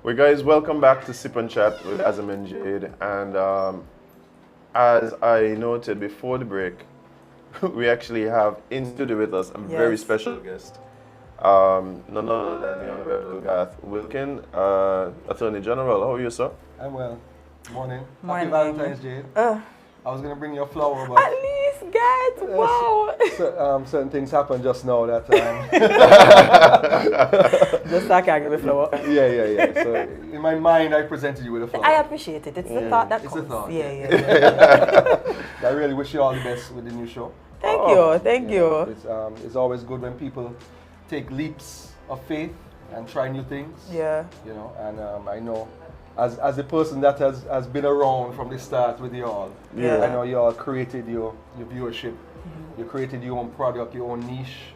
Well, guys, welcome back to Sip and Chat with Azem and Jade. And as I noted before the break, we actually have in studio with us a very special guest. None other than the Honorable Garth Wilkin, Attorney General. How are you, sir? I'm well. Morning. Morning. Happy Valentine's, Jade. I was going to bring you a flower, but... At least, guys, wow. certain things happened just now that... Just I can't give a flower. Yeah. So, in my mind, I presented you with a flower. I appreciate it. It's the thought that It's counts. a thought. Yeah. I really wish you all the best with the new show. Thank you. It's always good when people take leaps of faith and try new things. Yeah. You know, and I know... As a person that has been around from the start with you all, I know you all created your viewership, you created your own product, your own niche.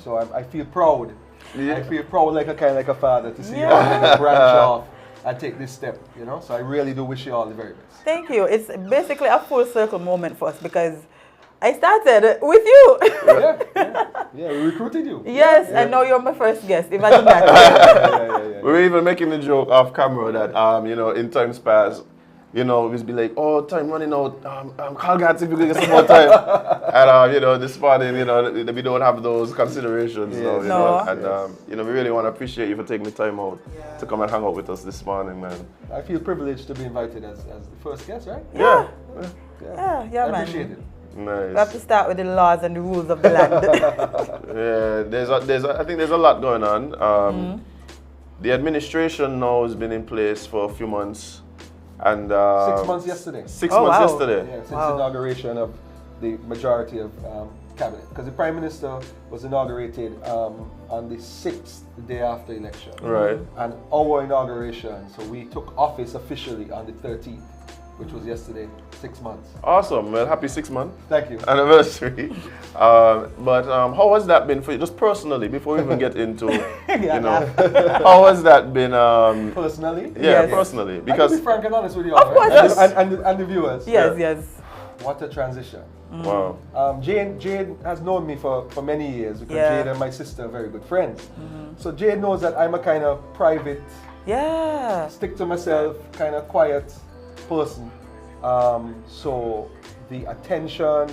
So I feel proud. I feel proud like a father to see you all branch off and take this step. You know, so I really do wish you all the very best. Thank you. It's basically a full circle moment for us because I started with you. Yeah, we recruited you. Yes, and now you're my first guest. Imagine that. We were even making the joke off camera that, you know, in times past, you know, we'd be like, oh, time running out, call Garth if you can get some more time. And, you know, this morning, you know, we don't have those considerations. You know, and, you know, we really want to appreciate you for taking the time out to come and hang out with us this morning, man. I feel privileged to be invited as the first guest, right? Yeah, I man. appreciate it. Nice. We have to start with the laws and the rules of the land. I think there's a lot going on. The administration now has been in place for a few months, and 6 months yesterday. 6 months yesterday. Yeah, since the inauguration of the majority of cabinet, because the Prime Minister was inaugurated on the 6th, the day after election. Right. And our inauguration, so we took office officially on the 13th, which was yesterday, 6 months. Awesome, well, happy 6 month Thank you. anniversary. But how has that been for you, just personally, before we even get into, you know, how has that been? Personally? Yeah, personally, because I can be frank and honest with you, Of course. right? And the viewers. Yes. What a transition. wow. Jade has known me for many years because Jade and my sister are very good friends. So Jade knows that I'm a kind of private, stick to myself, kind of quiet person. So the attention,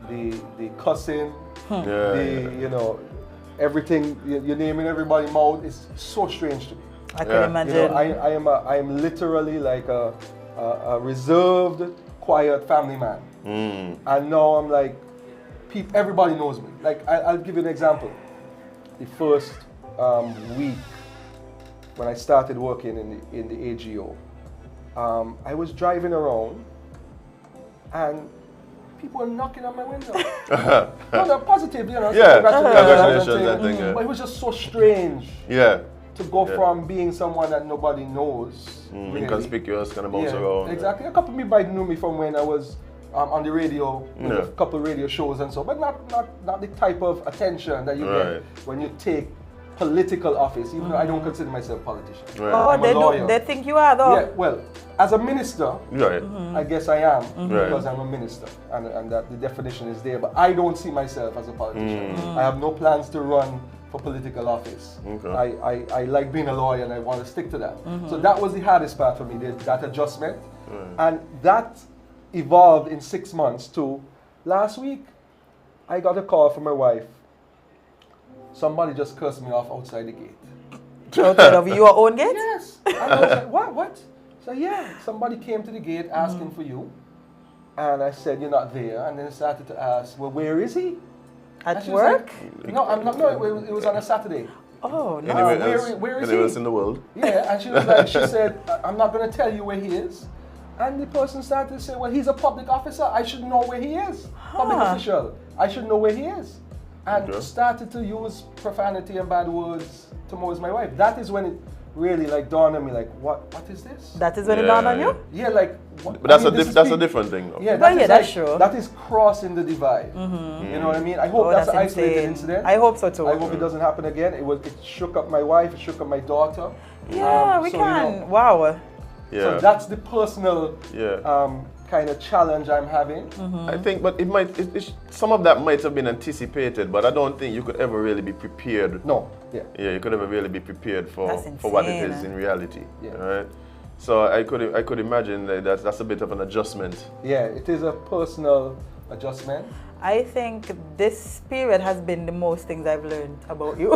the cussing, you know, everything you name in everybody's mouth is so strange to me. I can imagine. You know, I am literally like a reserved, quiet family man. And now I'm like, everybody knows me. Like I'll give you an example. The first week when I started working in the AGO, I was driving around and people were knocking on my window. No, they're positive, you know. Congratulations and things. But it was just so strange. To go from being someone that nobody knows, really. Inconspicuous, kind of bounce around. Exactly. A couple of people knew me from when I was on the radio, a couple of radio shows and so, but not the type of attention that you get when you take political office, even though I don't consider myself a politician. Oh, they think you are though. Yeah, well, as a minister, I guess I am because I'm a minister and that the definition is there, but I don't see myself as a politician. I have no plans to run for political office. I like being a lawyer and I want to stick to that. So that was the hardest part for me, that adjustment. And that evolved in 6 months to last week, I got a call from my wife. Somebody just cursed me off outside the gate. Outside of your own gate? Yes. And I was like, what? So yeah, somebody came to the gate asking for you. And I said, you're not there. And then I started to ask, well, where is he? At work? Like, no, I'm not. No, it was on a Saturday. Oh, no. Where is he? Anywhere else in the world? Yeah, and she was like, she said, I'm not going to tell you where he is. And the person started to say, well, he's a public officer. I should know where he is. Public official. I should know where he is. And started to use profanity and bad words towards my wife. That is when it really like dawned on me, like, what is this? That is when it dawned on you? Yeah, like. But that's a different thing, though. Yeah, that's true. That is crossing the divide. You know what I mean? I hope that's an isolated incident. I hope so too. I hope it doesn't happen again. It shook up my wife. It shook up my daughter. Yeah, we can. You know, wow. So that's the personal kind of challenge I'm having. I think, but some of that might have been anticipated, but I don't think you could ever really be prepared. No, yeah. Yeah, you could never really be prepared for what it is in reality. Yeah. Right? So I could imagine that that's a bit of an adjustment. Yeah, it is a personal adjustment. I think this period has been the most things I've learned about you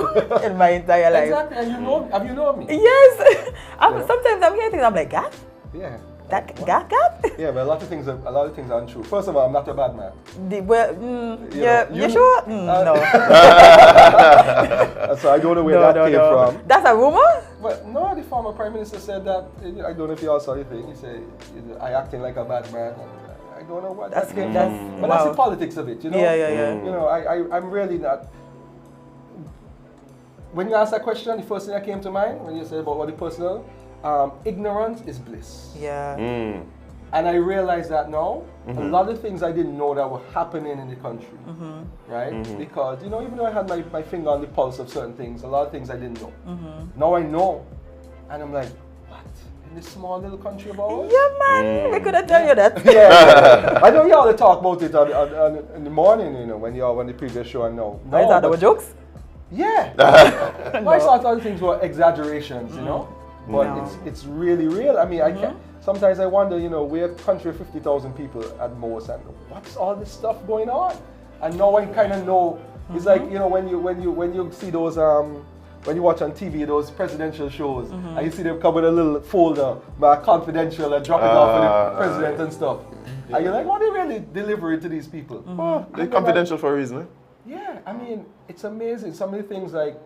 in my entire life. Exactly, and have you known me? Yes. Sometimes I'm hearing things, I'm like, Garth? Yeah. Garth? Yeah, but a lot of things are untrue. First of all, I'm not a bad man. You sure? No. So I don't know where that came from. That's a rumor? Well, no, the former Prime Minister said that. I don't know if you all saw the thing. He said, I acting like a bad man. I don't know what that's came from. But that's the politics of it, you know? Yeah. You know, I'm really not. When you asked that question, the first thing that came to mind, when you said about what the personal, ignorance is bliss. Yeah. And I realized that now, a lot of things I didn't know that were happening in the country, right? Because, you know, even though I had my finger on the pulse of certain things, a lot of things I didn't know. Now I know, and I'm like, what? In this small little country of ours? Yeah, man, we couldn't tell you that. Yeah. I know you all talk about it in the morning, you know, when you're on the previous show, and now. I thought they were jokes? Yeah. No. I thought other things were exaggerations, you know? But it's really real. I mean, I can't. Sometimes I wonder, you know, we're a country of 50,000 people at most, and what's all this stuff going on? And now I kind of know. It's like, you know, when you see those when you watch on TV those presidential shows, and you see them come with a little folder, confidential, and drop it off for the president and stuff. And you're like, what are they really delivering to these people? Oh, they're confidential for a reason. Eh? Yeah, I mean, it's amazing. Some of the things like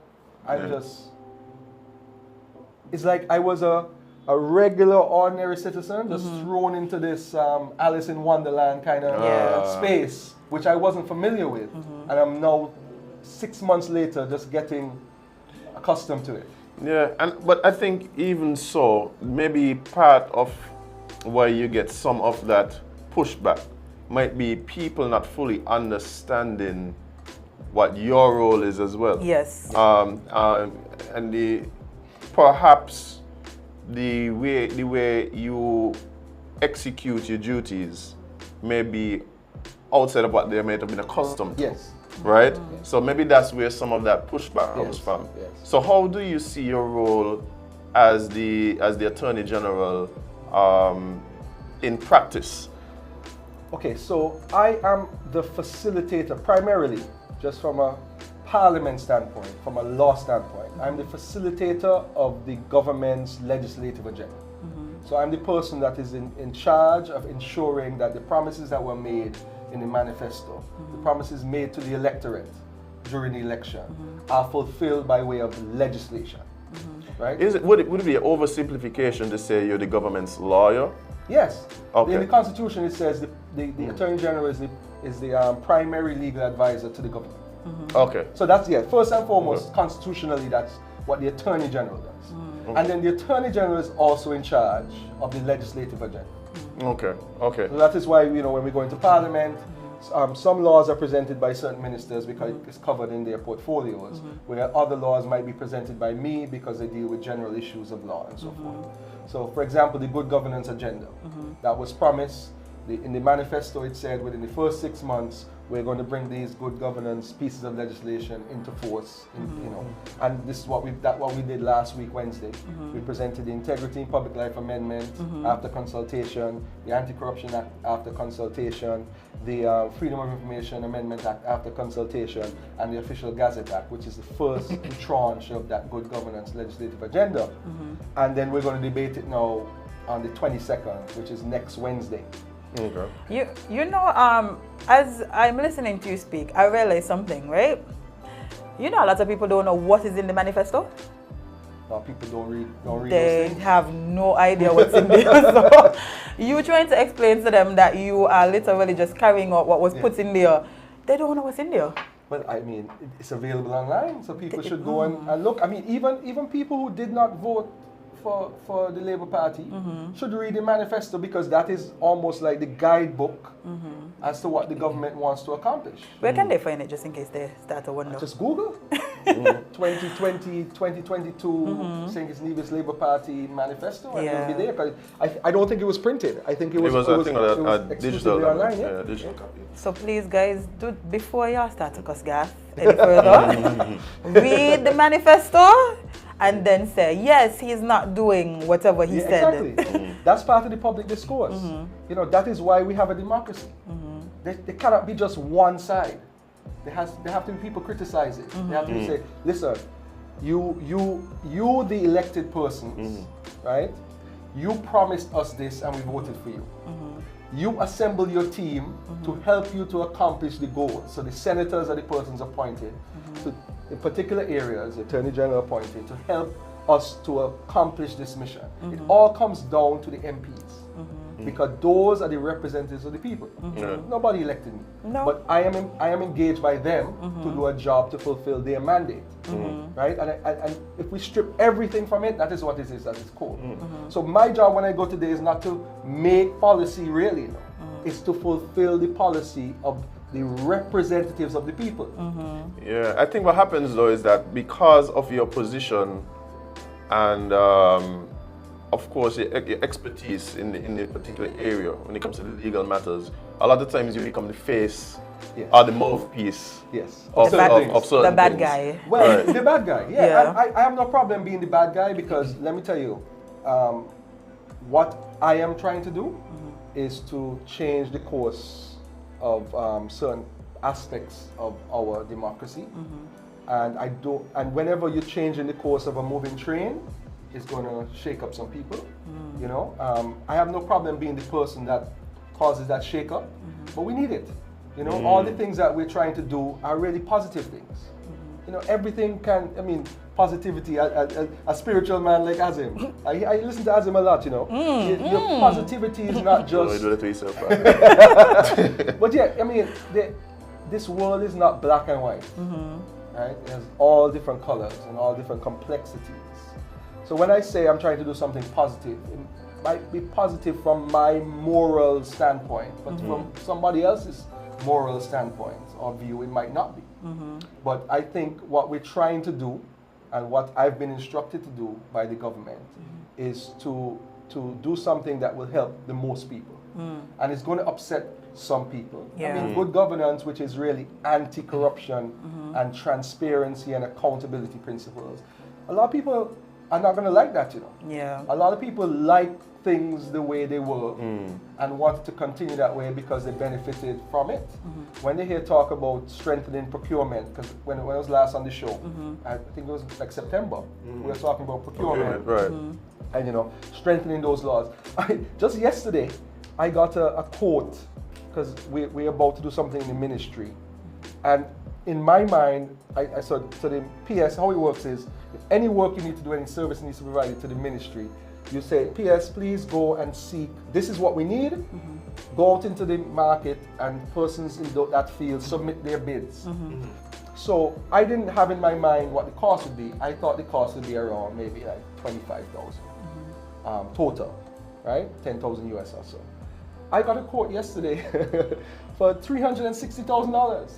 it's like I was a regular, ordinary citizen just thrown into this Alice in Wonderland kind of space, which I wasn't familiar with. And I'm now 6 months later just getting accustomed to it. Yeah, but I think even so, maybe part of why you get some of that pushback might be people not fully understanding what your role is as well. Yes. And perhaps the way you execute your duties may be outside of what they might have been accustomed to. Yes. Right? So maybe that's where some of that pushback comes from. Yes. So how do you see your role as the Attorney General in practice? Okay, so I am the facilitator primarily, just from a Parliament standpoint, from a law standpoint. I'm the facilitator of the government's legislative agenda. So I'm the person that is in charge of ensuring that the promises that were made in the manifesto, the promises made to the electorate during the election, are fulfilled by way of legislation. Right? Would it be an oversimplification to say you're the government's lawyer? Yes. Okay. In the Constitution, it says the Attorney General is the primary legal advisor to the government. Okay. So that's, first and foremost, constitutionally, that's what the Attorney General does. And then the Attorney General is also in charge of the legislative agenda. Okay. So that is why, you know, when we go into Parliament, some laws are presented by certain ministers because it's covered in their portfolios, where other laws might be presented by me because they deal with general issues of law and so forth. So, for example, the good governance agenda that was promised, in the manifesto it said within the first 6 months we're going to bring these good governance pieces of legislation into force, you know. And this is what we did last week, Wednesday. We presented the Integrity in Public Life Amendment after consultation, the Anti-Corruption Act after consultation, the Freedom of Information Amendment Act after consultation, and the Official Gazette Act, which is the first tranche of that good governance legislative agenda. And then we're going to debate it now on the 22nd, which is next Wednesday. Okay. You know, as I'm listening to you speak, I realize something, right? You know, a lot of people don't know what is in the manifesto. People don't read those They things. have no idea what's in there. So you trying to explain to them that you are literally just carrying out what was put in there. They don't know what's in there. Well, I mean, it's available online, so people should go and look. I mean, even people who did not vote for the Labour Party should read the manifesto, because that is almost like the guidebook as to what the government wants to accomplish. Where can they find it, just in case they start to wonder? Just Google. 2020, 2022, St. Kitts Nevis Labour Party manifesto, and it'll be there. 'Cause I don't think it was printed. I think it was digital online. Yeah, digital copy. So please, guys, before y'all start to cuss Garth any further, read the manifesto and then say, yes, he's not doing whatever he said. Exactly. That's part of the public discourse. You know, that is why we have a democracy. There cannot be just one side. There have to be people criticize it. They have to say, listen, you the elected persons, right? You promised us this and we voted for you. You assemble your team to help you to accomplish the goal. So the senators are the persons appointed to in particular areas, the Attorney General appointed to help us to accomplish this mission. It all comes down to the MPs. Because those are the representatives of the people. Nobody elected me. No. But I am engaged by them to do a job to fulfill their mandate. Right? And if we strip everything from it, that is what it is at its core. So my job when I go today is not to make policy really, it's to fulfill the policy of the representatives of the people. Yeah, I think what happens though is that because of your position and of course, your expertise in the particular area when it comes to legal matters, a lot of times you become the face or the mouthpiece of certain the bad things. Guy. Well, the bad guy, yeah. I have no problem being the bad guy because let me tell you, what I am trying to do is to change the course of certain aspects of our democracy. And whenever you change in the course of a moving train, it's going to shake up some people, you know. I have no problem being the person that causes that shake up, but we need it. You know, all the things that we're trying to do are really positive things. You know, everything positivity, a spiritual man like Azem. I listen to Azem a lot, you know. Your positivity is not just... But yeah, I mean, this world is not black and white, right? It has all different colors and all different complexities. So when I say I'm trying to do something positive, it might be positive from my moral standpoint, but from somebody else's moral standpoint or view, it might not be. But I think what we're trying to do and what I've been instructed to do by the government is to do something that will help the most people. And it's going to upset some people. I mean, good governance, which is really anti-corruption and transparency and accountability principles. A lot of people are not going to like that, you know. Yeah. A lot of people like things the way they were and want to continue that way because they benefited from it. When they hear talk about strengthening procurement, because when I was last on the show, I think it was like September, we were talking about procurement. And you know, strengthening those laws. Just yesterday, I got a quote, because we're about to do something in the ministry. And in my mind, I said, so the PS, how it works is, if any work you need to do, any service needs to be provided to the ministry, you say, PS, please go and seek, this is what we need. Go out into the market and persons in that field submit their bids. So I didn't have in my mind what the cost would be. I thought the cost would be around maybe like 25,000 total, right? 10,000 US or so. I got a quote yesterday for $360,000.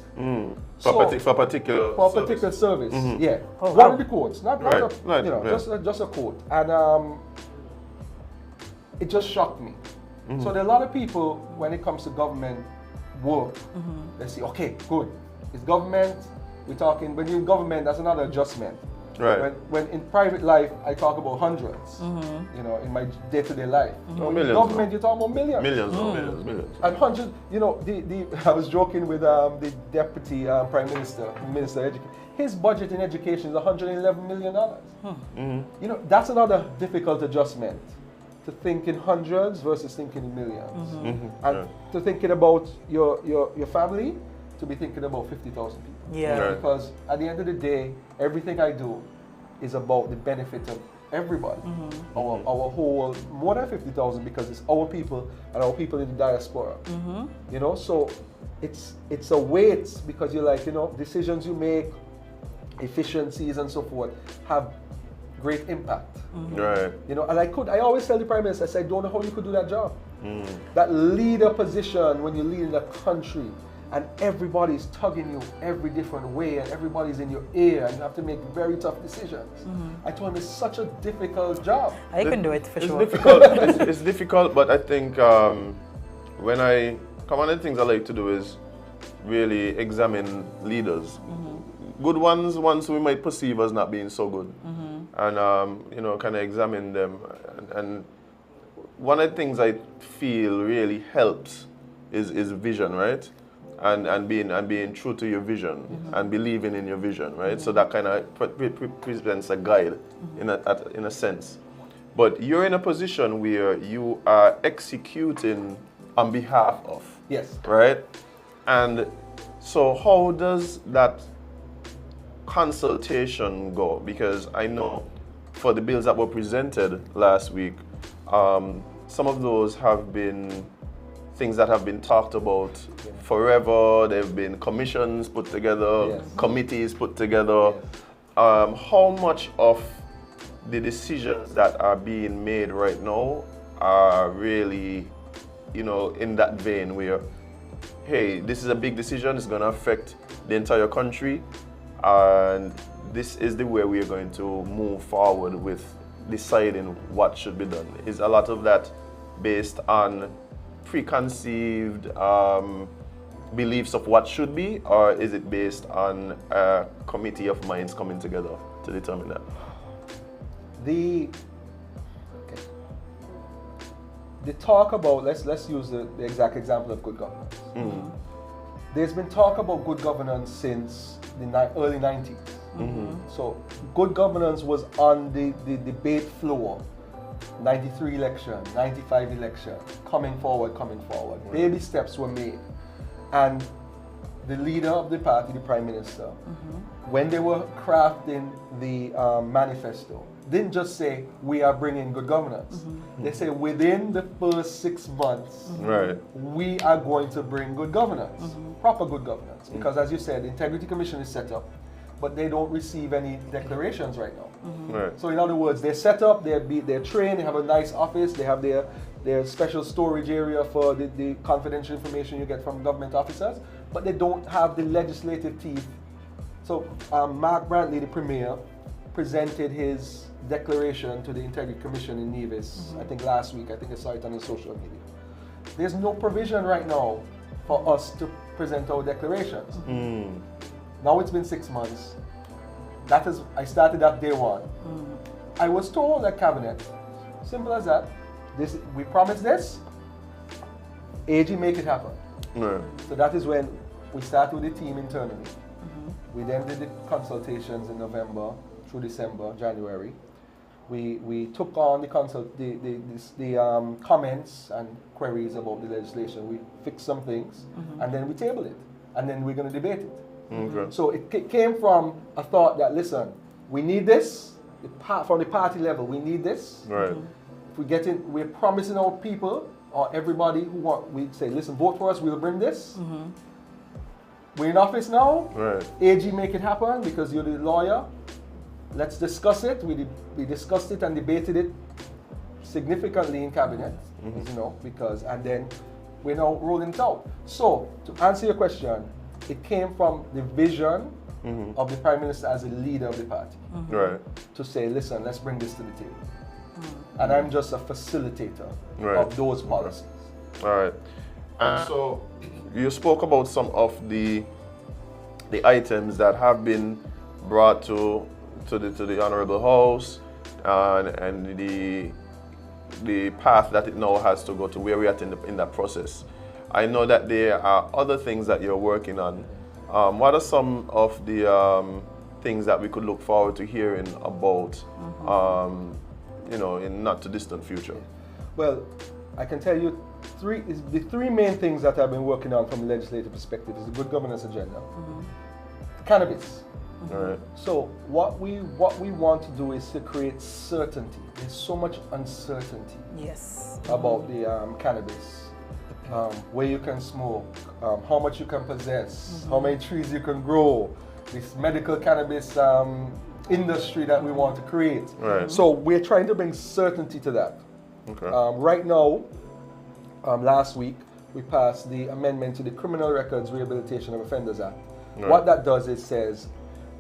For a particular service. Yeah. Oh, one of the quotes, not just a quote. And it just shocked me. So there are a lot of people, when it comes to government work, they say, okay, good. It's government, we're talking, when you're in government, that's another adjustment. Right. When in private life, I talk about hundreds, you know, in my day-to-day life. Millions, in government, you're talking about millions. Millions. And hundreds, you know, I was joking with the Deputy Prime Minister, Minister of Education. His budget in education is $111 million. You know, that's another difficult adjustment, to think in hundreds versus thinking in millions. And to thinking about your family, to be thinking about 50,000 people. Yeah. Because at the end of the day, everything I do is about the benefit of everybody. Our whole, more than 50,000, because it's our people and our people in the diaspora. You know, so it's a weight, because you're like, you know, decisions you make, efficiencies and so forth have great impact. Right. You know, and I always tell the Prime Minister, I say, I don't know how you could do that job. That leader position when you lead in a country, and everybody's tugging you every different way, and everybody's in your ear, and you have to make very tough decisions. I told him it's such a difficult job. I can do it for sure. Difficult. It's difficult, but I think one of the things I like to do is really examine leaders. Good ones we might perceive as not being so good, and kind of examine them. And one of the things I feel really helps is vision, right? And being true to your vision and believing in your vision, right? So that kind of presents a guide in a sense. But you're in a position where you are executing on behalf of. Yes. Right? And so how does that consultation go? Because I know for the bills that were presented last week, some of those have been things that have been talked about forever. They've been commissions put together, committees put together. How much of the decisions that are being made right now are really, in that vein where, hey, this is a big decision, it's going to affect the entire country, and this is the way we're going to move forward with deciding what should be done? Is a lot of that based on preconceived beliefs of what should be, or is it based on a committee of minds coming together to determine that? The talk about, let's use the exact example of good governance. There's been talk about good governance since the early 90s. So good governance was on the debate floor. 93 election, 95 election, coming forward. Baby steps were made. And the leader of the party, the Prime Minister, when they were crafting the manifesto, didn't just say, we are bringing good governance. They say, within the first 6 months, we are going to bring good governance, proper good governance. Because as you said, the Integrity Commission is set up, but they don't receive any declarations right now. So in other words, they're set up, they're trained, they have a nice office, they have their special storage area for the confidential information you get from government officers, but they don't have the legislative teeth. So Mark Brantley, the Premier, presented his declaration to the Integrity Commission in Nevis, I think last week. I think I saw it on his social media. There's no provision right now for us to present our declarations. Now it's been 6 months. I started that day one. I was told at Cabinet, simple as that, we promised this, AG make it happen. So that is when we started with the team internally. We then did the consultations in November through December, January. We took on the comments and queries about the legislation. We fixed some things, and then we tabled it, and then we're going to debate it. So it came from a thought that, listen, we need this, from the party level, we need this. If we get in, we're promising our people, or everybody who we say, listen, vote for us, we'll bring this. We're in office now, AG make it happen because you're the lawyer. Let's discuss it. We discussed it and debated it significantly in Cabinet, and then we're now rolling it out. So, to answer your question, it came from the vision of the Prime Minister as a leader of the party. To say, listen, let's bring this to the table. And I'm just a facilitator of those policies. And so, you spoke about some of the items that have been brought to the Honorable House and the path that it now has to go to where we are in that process. I know that there are other things that you're working on. What are some of the things that we could look forward to hearing about, in not too distant future? Well, I can tell you the three main things that I've been working on from the legislative perspective is the good governance agenda, cannabis. So what we want to do is to create certainty. There's so much uncertainty about the cannabis. Where you can smoke, how much you can possess, how many trees you can grow, this medical cannabis industry that we want to create. So we're trying to bring certainty to that. Right now, last week, we passed the amendment to the Criminal Records Rehabilitation of Offenders Act. Right. What that does is says,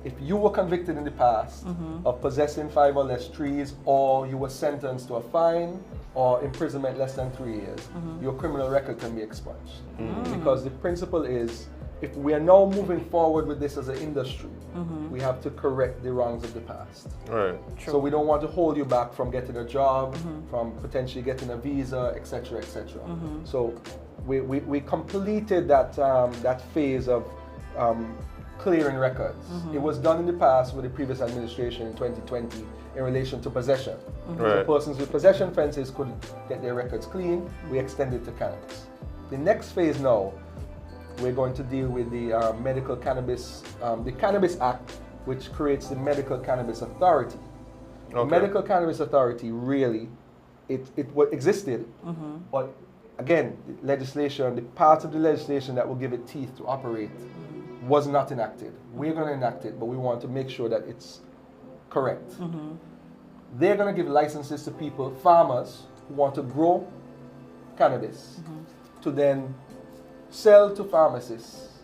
if you were convicted in the past of possessing 5 or less trees, or you were sentenced to a fine or imprisonment less than 3 years, your criminal record can be expunged. Because the principle is, if we are now moving forward with this as an industry, we have to correct the wrongs of the past. Right. So we don't want to hold you back from getting a job, from potentially getting a visa, etc., etc. So we completed that that phase of clearing records. It was done in the past with the previous administration in 2020 in relation to possession. So persons with possession offenses could get their records clean. We extended to cannabis. The next phase now, we're going to deal with the medical cannabis, the Cannabis Act, which creates the Medical Cannabis Authority. The Medical Cannabis Authority really, it existed, but again, the legislation, the part of the legislation that will give it teeth to operate was not enacted. We're going to enact it, but we want to make sure that it's correct. They're going to give licenses to people, farmers, who want to grow cannabis, to then sell to pharmacists,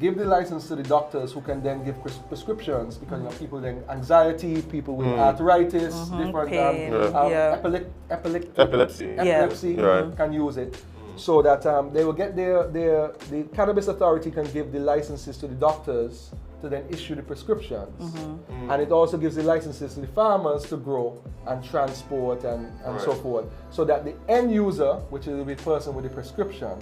give the license to the doctors who can then give prescriptions, because you know, people then anxiety, people with arthritis, different epilepsy can use it. So that they will get the Cannabis Authority can give the licenses to the doctors to then issue the prescriptions. And it also gives the licenses to the farmers to grow and transport and so forth. So that the end user, which is the person with the prescription,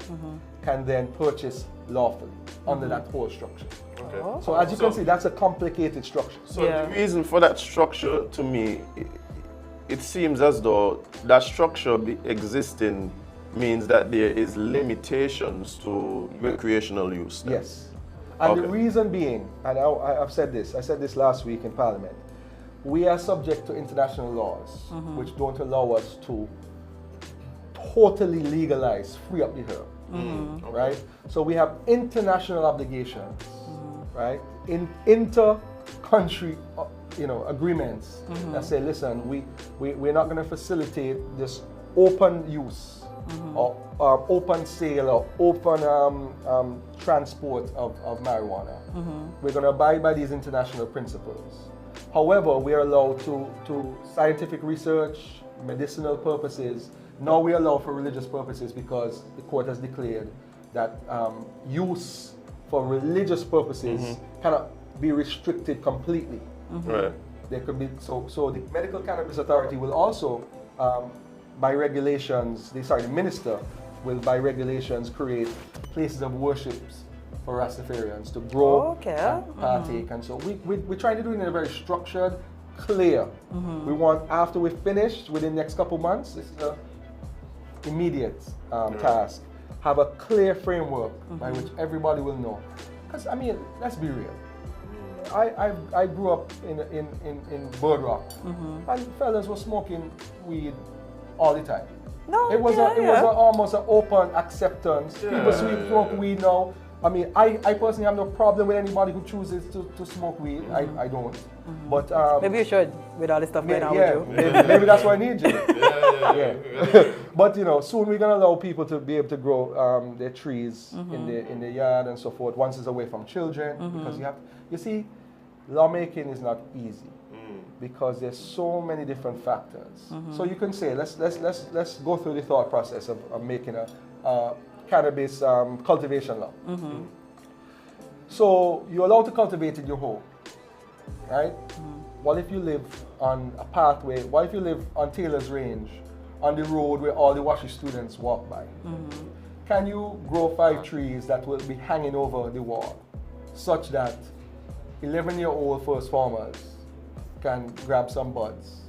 can then purchase lawfully under that whole structure. So as you can see, that's a complicated structure. So the reason for that structure, to me, it seems as though that structure existing means that there is limitations to recreational use. Then. Yes. And the reason being, and I've said this, I said this last week in Parliament, we are subject to international laws which don't allow us to totally legalize, free up the herb, right? So we have international obligations, right? In inter-country agreements that say, listen, we're not going to facilitate this open use or open sale or open transport of marijuana. We're going to abide by these international principles. However, we are allowed to scientific research, medicinal purposes. Now we allow for religious purposes because the court has declared that use for religious purposes cannot be restricted completely. There could be so the Medical Cannabis Authority will also by regulations, the minister will by regulations create places of worship for Rastafarians to grow and partake. And so we're trying to do it in a very structured, clear. We want, after we're finished within the next couple months, this is an immediate task, have a clear framework by which everybody will know. Because I mean, let's be real. I grew up in Bird Rock, and fellas were smoking weed all the time. It was almost an open acceptance. People smoke weed now. I mean, I personally have no problem with anybody who chooses to smoke weed. I don't. But maybe you should, with all the stuff going on with you. Maybe that's why I need you. But soon we're gonna allow people to be able to grow their trees in the yard and so forth. Once it's away from children, because you see, lawmaking is not easy. Because there's so many different factors. So you can say, let's go through the thought process of making a cannabis cultivation law. So you're allowed to cultivate in your home, right? What if you live on a pathway? What if you live on Taylor's Range, on the road where all the WASHI students walk by? Can you grow 5 trees that will be hanging over the wall, such that 11-year-old first formers can grab some buds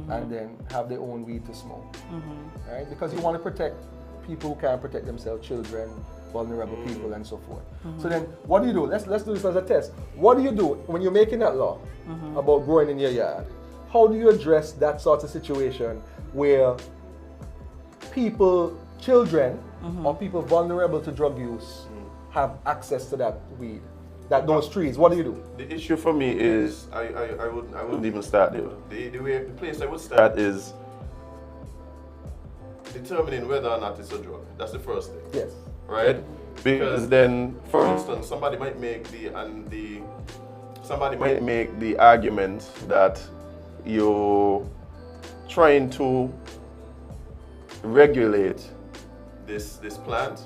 and then have their own weed to smoke, right? Because you want to protect people who can't protect themselves, children, vulnerable people, and so forth. So then, what do you do? Let's do this as a test. What do you do when you're making that law about growing in your yard? How do you address that sort of situation where people, children, or people vulnerable to drug use have access to that weed? Those trees, what do you do? The issue for me is I wouldn't even start there. The place I would start is determining whether or not it's a drug. That's the first thing. Yes. Right? Because then, for instance, somebody might make the argument that you're trying to regulate this plant,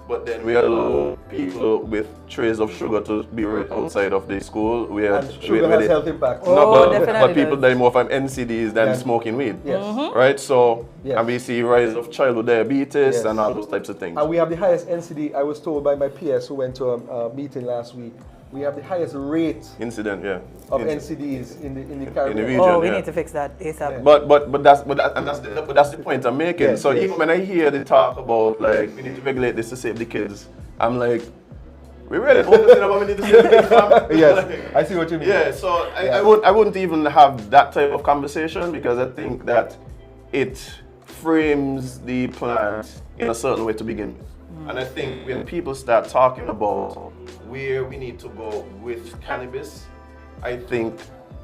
but then we allow people with trays of sugar to be right outside of the school. And sugar has health impacts. But people die more from NCDs than smoking weed. Yes. Right? So, and we see rise of childhood diabetes and all those types of things. And we have the highest NCD, I was told by my PS who went to a meeting last week, we have the highest rate of NCDs in the Caribbean. In the region, we need to fix that ASAP. But that's the point I'm making. Yes, even when I hear the talk about like we need to regulate this to save the kids, I'm like, we really focusing about we need to save the kids, fam. Yes, I see what you mean. Yeah, so I wouldn't even have that type of conversation because I think that it frames the plant in a certain way to begin with. And I think when people start talking about where we need to go with cannabis, I think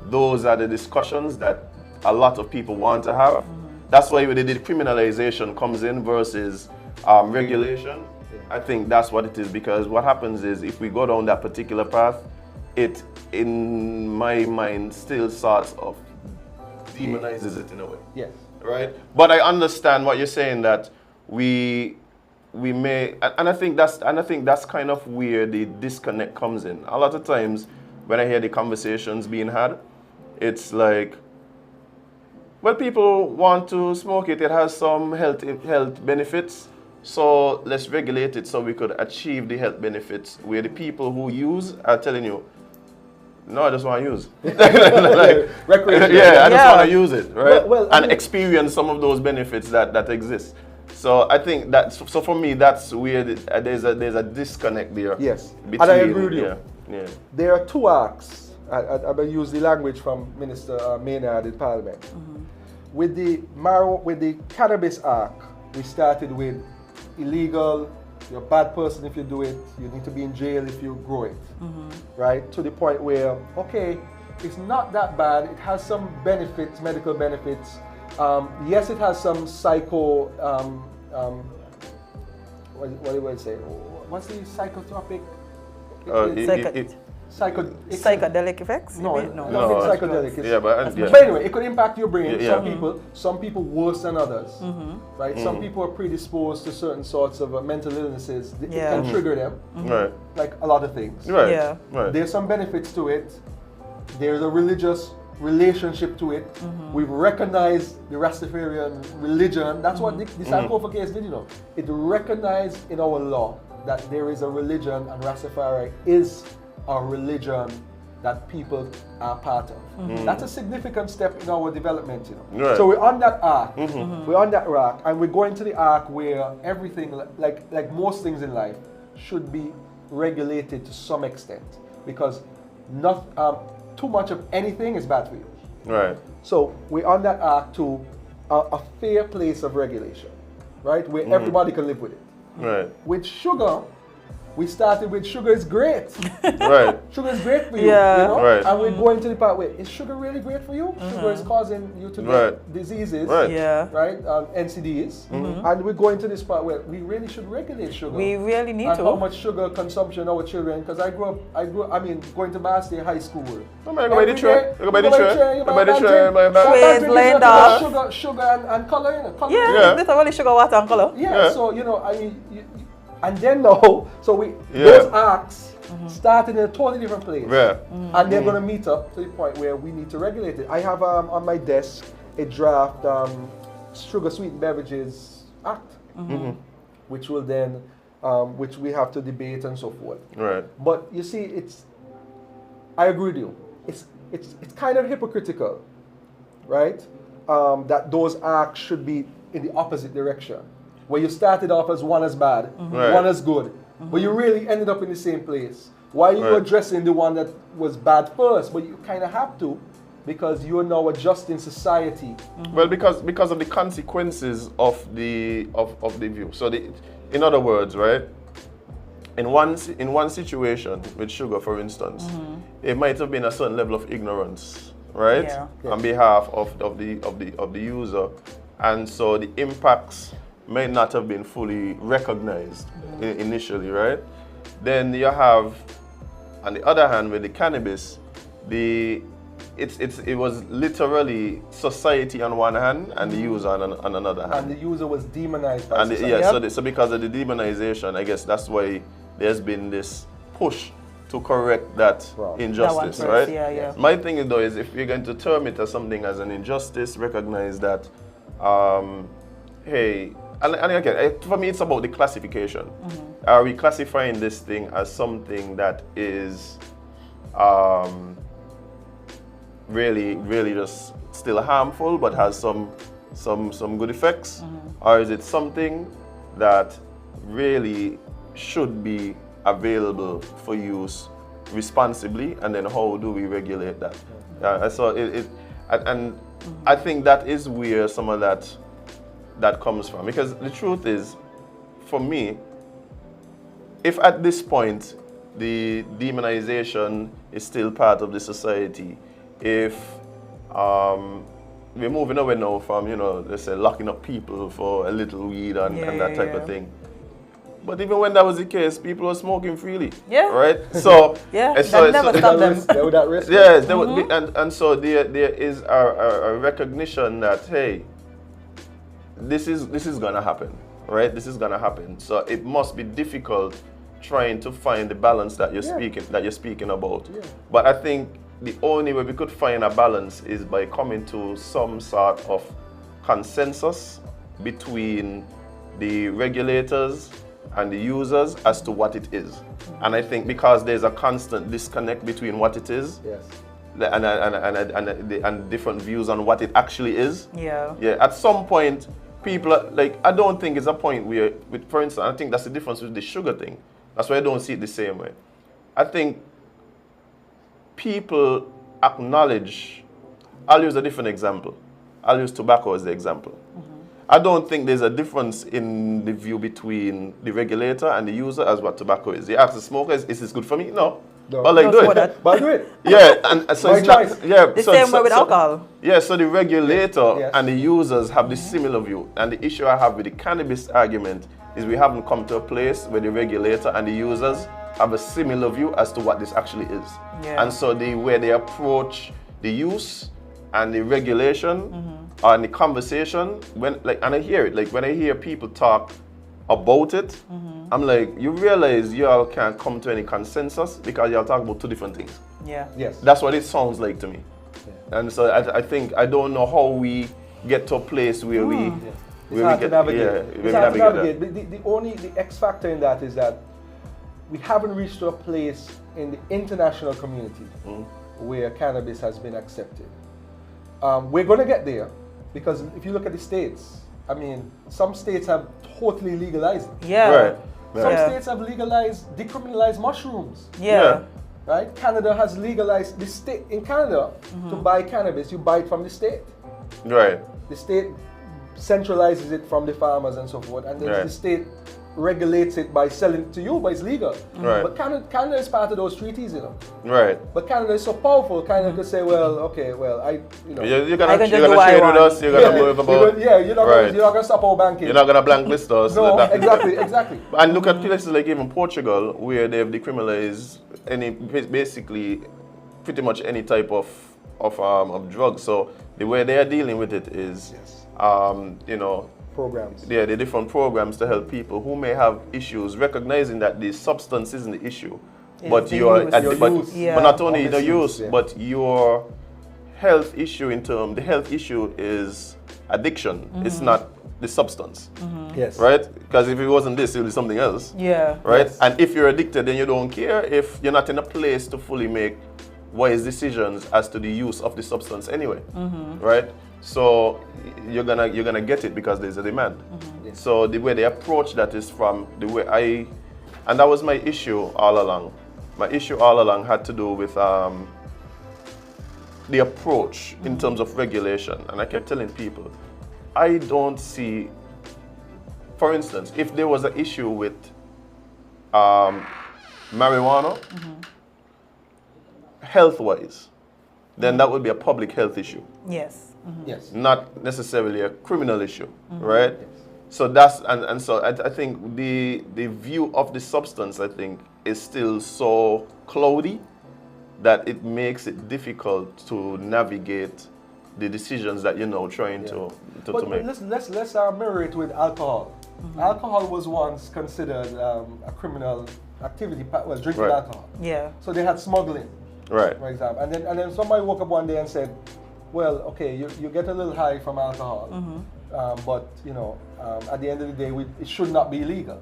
those are the discussions that a lot of people want to have. That's why the decriminalization comes in versus regulation. I think that's what it is, because what happens is if we go down that particular path, it, in my mind, still sorts of demonizes it in a way. Yes. Right? But I understand what you're saying, that we may, and I think that's kind of where the disconnect comes in. A lot of times when I hear the conversations being had, it's like, well, people want to smoke it. It has some health benefits, so let's regulate it so we could achieve the health benefits. Where the people who use are telling you, no, I just want to use. Recreation. Yeah, I just want to use it, right? And experience some of those benefits that exist. So I think that, so for me, that's where there's a disconnect there. Yes, between, and I agree with you. Yeah. There are two acts. I will use the language from Minister Maynard in Parliament. With the Cannabis Act, we started with illegal, you're a bad person if you do it, you need to be in jail if you grow it, right? To the point where, okay, it's not that bad, it has some benefits, medical benefits. Yes, it has some what do I say? What's the psychotropic? Psychedelic effects? No, nothing psychedelic. But anyway, it could impact your brain. Some people worse than others, right? Some people are predisposed to certain sorts of mental illnesses. It can trigger them, right? Like a lot of things. Right. Yeah. Right. There's some benefits to it. There's a religious relationship to it. We've recognized the Rastafarian religion. That's what the Sankofa case did, you know. It recognized in our law that there is a religion, and Rastafari is a religion that people are part of. That's a significant step in our development, you know. Right. So we're on that arc. We're on that arc, and we're going to the arc where everything, like most things in life, should be regulated to some extent, because not too much of anything is bad for you. Right. So we're on that arc to a fair place of regulation, right? Where everybody can live with it. Right. With sugar, we started with sugar is great. Right. Sugar is great for you, Yeah. you know? Right. And we're going to the part where, is sugar really great for you? Sugar is causing you to get diseases, Right. Yeah. right? NCDs. And we're going to this part where we really should regulate sugar. We really need and to. how much sugar consumption our children, because I grew up, going to Bastille High School. Go by the tray. Trays laid off. Sugar and color, you know. Color. Yeah, it's literally sugar, water, and color. Yeah, so, you know, I mean, and then now, so those acts started in a totally different place. Yeah. And they're going to meet up to the point where we need to regulate it. I have on my desk a draft Sugar Sweetened Beverages Act, which will then, which we have to debate and so forth. Right. But you see, I agree with you. It's kind of hypocritical, right? That those acts should be in the opposite direction. Where you started off as one as bad, one as good, but you really ended up in the same place. Why are you addressing the one that was bad first? But you kind of have to, because you are now adjusting society. Well, because of the consequences of the view. So, in other words, right? In one situation with sugar, for instance, it might have been a certain level of ignorance, right, on behalf of the user. and so the impacts may not have been fully recognized initially, right? Then you have, on the other hand, with the cannabis, it was literally society on one hand and the user on another hand. And the user was demonized by society. So because of the demonization, I guess that's why there's been this push to correct that injustice, that right? Yeah. My thing though is, if you're going to term it as something as an injustice, recognize that, hey, and again, for me it's about the classification. Are we classifying this thing as something that is really just still harmful but has some good effects? Or is it something that really should be available for use responsibly, and then how do we regulate that? So I think that is where some of that comes from, because the truth is, for me, if at this point the demonization is still part of the society, if we're moving away now from, let's say, locking up people for a little weed and that type of thing. But even when that was the case, people were smoking freely. Yeah. Right? So that never stopped them. They would at risk. Yes, they would be, and so there is a recognition that, hey, this is gonna happen. Right? This is gonna happen. So it must be difficult trying to find the balance that you're speaking about. Yeah. But I think the only way we could find a balance is by coming to some sort of consensus between the regulators and the users as to what it is. And I think because there's a constant disconnect between what it is and different views on what it actually is. Yeah. At some point, people are, like, I don't think it's a point where, for instance, I think that's the difference with the sugar thing. That's why I don't see it the same way. I think people acknowledge, I'll use a different example. I'll use tobacco as the example. I don't think there's a difference in the view between the regulator and the user as what tobacco is. You ask the smoker, is this good for me? No. But like, do it. But do it. Yeah, and so it's not, the same way with alcohol. Yeah, so the regulator and the users have the similar view. And the issue I have with the cannabis argument is we haven't come to a place where the regulator and the users have a similar view as to what this actually is. Yeah. And so the way they approach the use and the regulation and the conversation, and I hear it, like when I hear people talk about it, I'm like, you realize y'all can't come to any consensus because y'all talk about two different things. Yeah. Yes. That's what it sounds like to me. Yeah. And so I think, I don't know how we get to a place where we... It's hard to navigate. The X factor in that is that we haven't reached to a place in the international community where cannabis has been accepted. We're going to get there, because if you look at the states, I mean, some states have totally legalized it. Yeah. Right. Some states have decriminalized mushrooms. Yeah. Right? Canada has legalized, the state, in Canada, to buy cannabis, you buy it from the state. Right. The state centralizes it from the farmers and so forth, and then the state regulates it by selling it to you, but it's legal. Right. But Canada is part of those treaties, Right. But Canada is so powerful, Canada could say, well, okay, you're gonna trade with us, you're gonna move about. You're not gonna stop our banking. You're not gonna blacklist us. No, exactly. And look at places like even Portugal, where they've decriminalized basically pretty much any type of drug. So the way they are dealing with it is, programs. Yeah, the different programs to help people who may have issues, recognizing that the substance isn't the issue, but not only the use, but your health issue the health issue is addiction. It's not the substance. Yes. Right? Because if it wasn't this, it would be something else. Yeah. Right? Yes. And if you're addicted, then you don't care if you're not in a place to fully make wise decisions as to the use of the substance anyway. Right? So you're gonna get it because there's a demand. Yes. So the way they approach that is from the way and that was my issue all along. My issue all along had to do with the approach in terms of regulation. And I kept telling people, I don't see, for instance, if there was an issue with marijuana, health-wise, then that would be a public health issue. Yes. Yes. Not necessarily a criminal issue, right? Yes. So that's and so I think the view of the substance, I think, is still so cloudy that it makes it difficult to navigate the decisions that trying to make. Let's mirror it with alcohol. Alcohol was once considered a criminal activity, drinking alcohol. Yeah. So they had smuggling, right? For example, and then somebody woke up one day and said, "Well, okay, you get a little high from alcohol, but at the end of the day, it should not be illegal."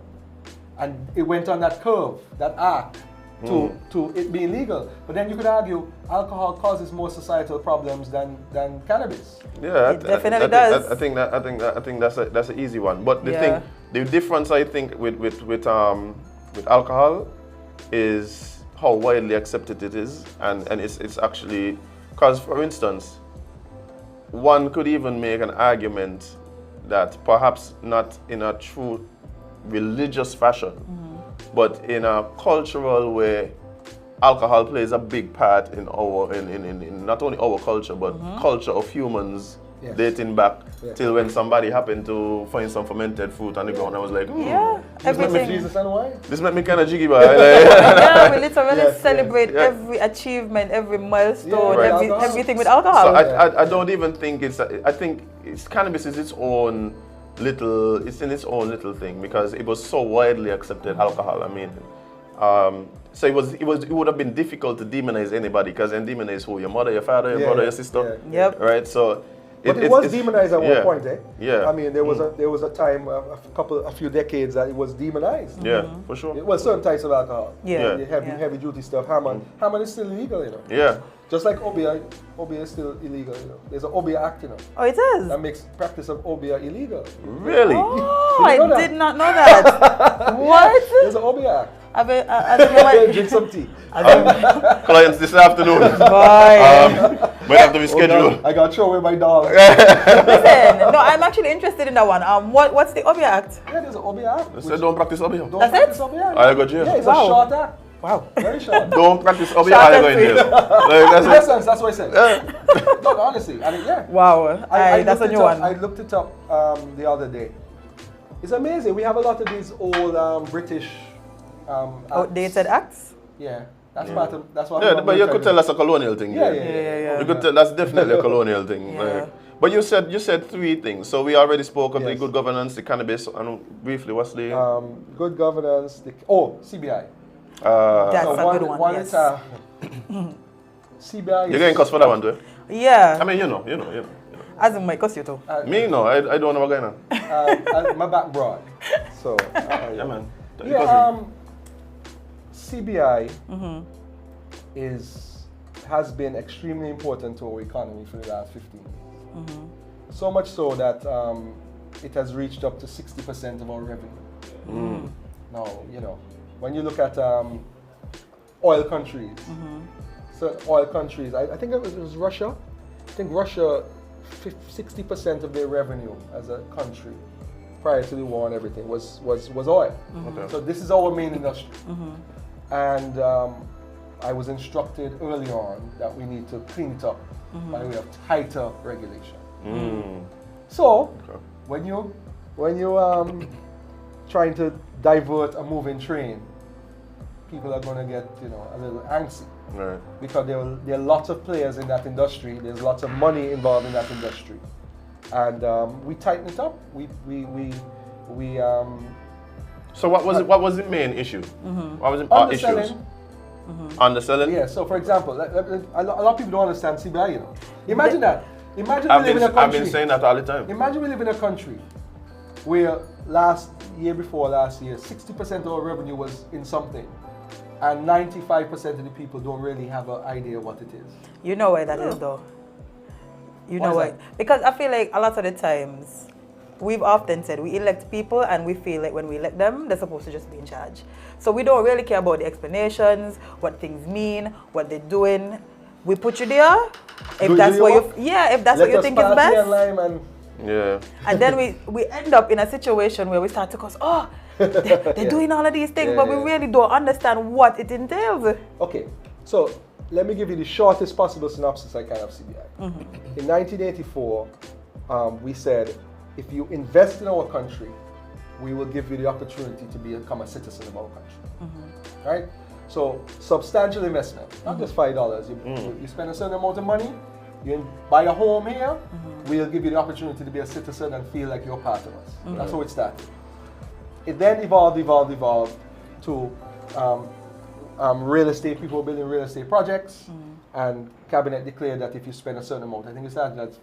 And it went on that curve, that arc, to it being legal. But then you could argue alcohol causes more societal problems than cannabis. Yeah, it definitely does. I think that's an easy one. But the difference I think with alcohol is how widely accepted it is, and it's actually, because for instance, one could even make an argument that perhaps not in a true religious fashion, but in a cultural way, alcohol plays a big part in not only our culture, but culture of humans, dating back till when somebody happened to find some fermented fruit on the ground. I was like, everything. Jesus and wine. This made me kind of jiggy, but yeah, we literally celebrate every achievement, every milestone, everything with alcohol. So I don't even think I think cannabis is its own little thing, because it was so widely accepted, alcohol. I mean, so it would have been difficult to demonize anybody, because then demonize who? Your mother, your father, your brother, your sister. Yeah. Yep. Right. So. But it was demonized at one point, eh? Yeah. I mean, there was a time, a few decades, that it was demonized. Yeah, for sure. It was certain types of alcohol. Yeah. The heavy duty stuff. Hammond is still illegal, Yeah. Just like Obia is still illegal, There's an Obia Act, Oh, it is? that makes practice of Obia illegal. Really? Oh, I did not know that. What? There's an Obia Act. Drink some tea. Clients this afternoon. Bye. Might have to reschedule. I got to throw away my dog. Listen, no, I'm actually interested in that one. What's the Obia Act? Yeah, there's an Obia Act. They said don't practice Obia. Don't That's practice it? Obia. I go jail. Yeah, it's a short act. Wow. Very short. Don't practice Obia, Short I and go in sweet. jail. Like, In essence, that's what I said. No, honestly, Wow. That's a new one. I looked it up the other day. It's amazing. We have a lot of these old British Outdated acts? Yeah. That's part of, that's what. Yeah, but you could tell that's a colonial thing. Yeah. You could tell that's definitely a colonial thing. Yeah. Like, but you said three things. So we already spoke of the good governance, the cannabis, and briefly, what's the good governance? CBI. That's a good one. Yes. CBI. You're getting cussed for that one, too? Yeah. I mean, you know. Azem might cuss you too. Me no, I don't know what's going on. My back broad. So. Yeah, man. CBI has been extremely important to our economy for the last 15 years. So much so that it has reached up to 60% of our revenue. Now, when you look at oil countries, certain oil countries, I think it was Russia. I think Russia, 60% of their revenue as a country prior to the war and everything was oil. Okay. So this is our main industry. And I was instructed early on that we need to clean it up by way of tighter regulation. So when you trying to divert a moving train, people are going to get a little antsy, right? Because there are lots of players in that industry. There's lots of money involved in that industry, and we tighten it up. We So what was the main issue? What was the issues? Underselling? Yeah. So for example, a lot of people don't understand CBI. Imagine that. Imagine we live in a country. I've been saying that all the time. Imagine we live in a country where before last year, 60% of our revenue was in something, and 95% of the people don't really have an idea what it is. You know why that is, though. You know why? Because I feel like a lot of the times, we've often said we elect people and we feel like when we elect them, they're supposed to just be in charge. So we don't really care about the explanations, what things mean, what they're doing. We put you there. If that's what you think is best. And then we end up in a situation where we start to go, they're doing all of these things, but we really don't understand what it entails. Okay, so let me give you the shortest possible synopsis I can of CBI. In 1984, we said, if you invest in our country, we will give you the opportunity to become a citizen of our country. Right? So substantial investment, not just $5. You spend a certain amount of money, you buy a home here, we'll give you the opportunity to be a citizen and feel like you're part of us. That's how it started. It then evolved to real estate, people building real estate projects, and cabinet declared that if you spend a certain amount, I think it started at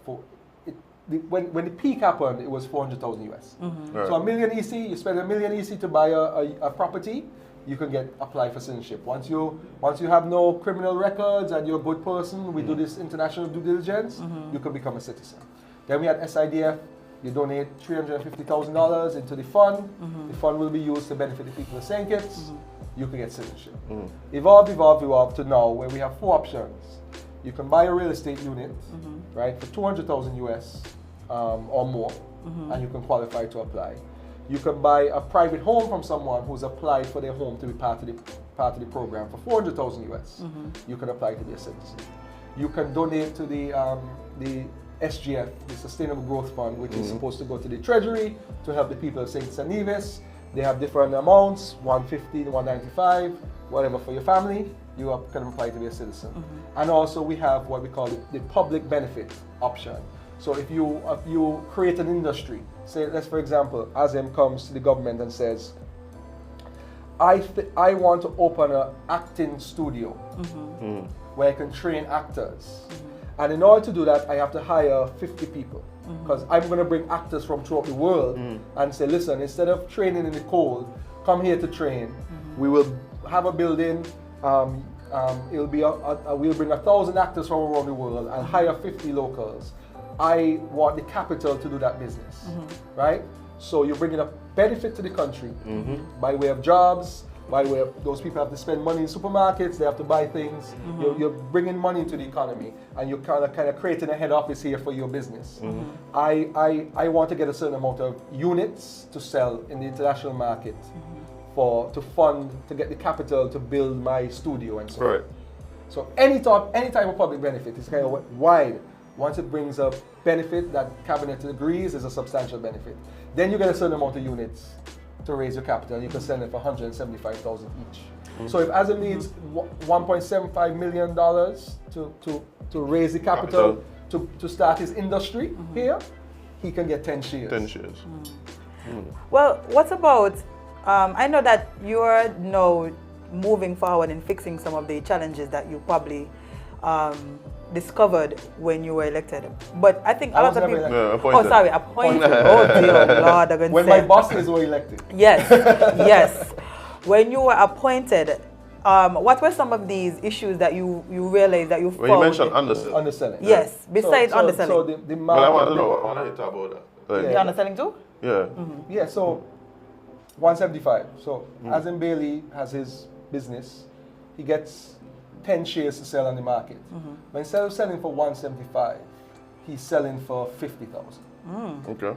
when the peak happened, it was 400,000 US. So $1 million EC, you spend $1 million EC to buy a property, you can apply for citizenship. Once you have no criminal records and you're a good person, we do this international due diligence, you can become a citizen. Then we had SIDF, you donate $350,000 into the fund. The fund will be used to benefit the people of St. Kitts. You can get citizenship. Evolved to now where we have 4 options. You can buy a real estate unit, right, for 200,000 US or more, and you can qualify to apply. You can buy a private home from someone who's applied for their home to be part of the program for 400,000 US. You can apply to be a citizen. You can donate to the SGF, the Sustainable Growth Fund, which is supposed to go to the Treasury to help the people of St. Kitts and Nevis. They have different amounts, 150 to 195, whatever for your family. You can apply to be a citizen. And also we have what we call the public benefit option. So if you create an industry, say, let's for example, Azem comes to the government and says, I want to open an acting studio where I can train actors. And in order to do that, I have to hire 50 people. Because I'm going to bring actors from throughout the world and say, listen, instead of training in the cold, come here to train. We will have a building. It'll be we'll bring 1,000 actors from around the world and hire 50 locals. I want the capital to do that business, right? So you're bringing a benefit to the country by way of jobs, by way of those people have to spend money in supermarkets, they have to buy things. You're bringing money into the economy, and you're kind of creating a head office here for your business. I want to get a certain amount of units to sell in the international market to get the capital to build my studio and so on. So any type of public benefit is kind of wide. Once it brings a benefit that cabinet agrees is a substantial benefit, then you get a certain amount of units to raise your capital, and you can sell it for $175,000 each. So if Azem needs $1.75 million to raise the capital to start his industry here, he can get 10 shares. 10 shares. Well, what about, I know that you're now moving forward and fixing some of the challenges that you probably discovered when you were elected. But I think a lot of people... appointed. Oh, sorry, appointed. Oh, dear Lord. When my bosses were elected. Yes, yes. When you were appointed, what were some of these issues that you realized that you found? Well, you mentioned underselling. Underselling. Yes, besides underselling. So the market... But I want to know, I want to talk about that. The underselling too? Yeah. Yeah, so 175. So Azem Bailey has his business. He gets 10 shares to sell on the market. But instead of selling for 175, he's selling for 50,000. Okay.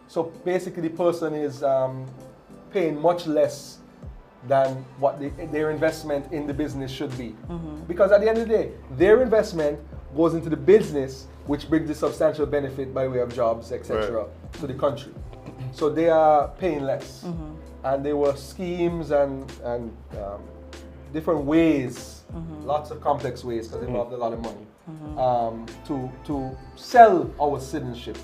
So basically, the person is paying much less than what their investment in the business should be. Because at the end of the day, their investment goes into the business, which brings a substantial benefit by way of jobs, etc., to the country. So they are paying less. And there were schemes and different ways, lots of complex ways, because it involved a lot of money, to sell our citizenship,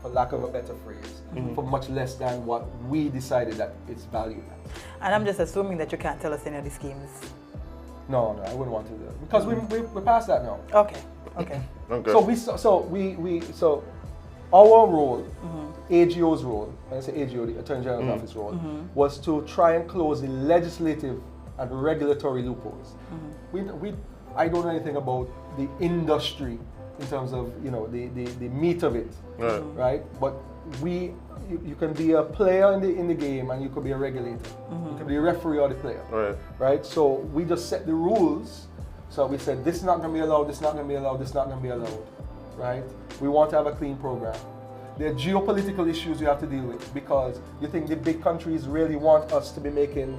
for lack of a better phrase, for much less than what we decided that it's valued at. And I'm just assuming that you can't tell us any of the schemes. No, I wouldn't want to do that, because we're past that now. Okay. So our role, AGO's role, when I say AGO, the Attorney General's Office role, was to try and close the legislative and regulatory loopholes. I don't know anything about the industry in terms of the meat of it, right? But you can be a player in the game, and you could be a regulator. You can be a referee or the player, right? So we just set the rules. So we said this is not going to be allowed, this is not going to be allowed, this is not going to be allowed, right? We want to have a clean program. There are geopolitical issues you have to deal with, because you think the big countries really want us to be making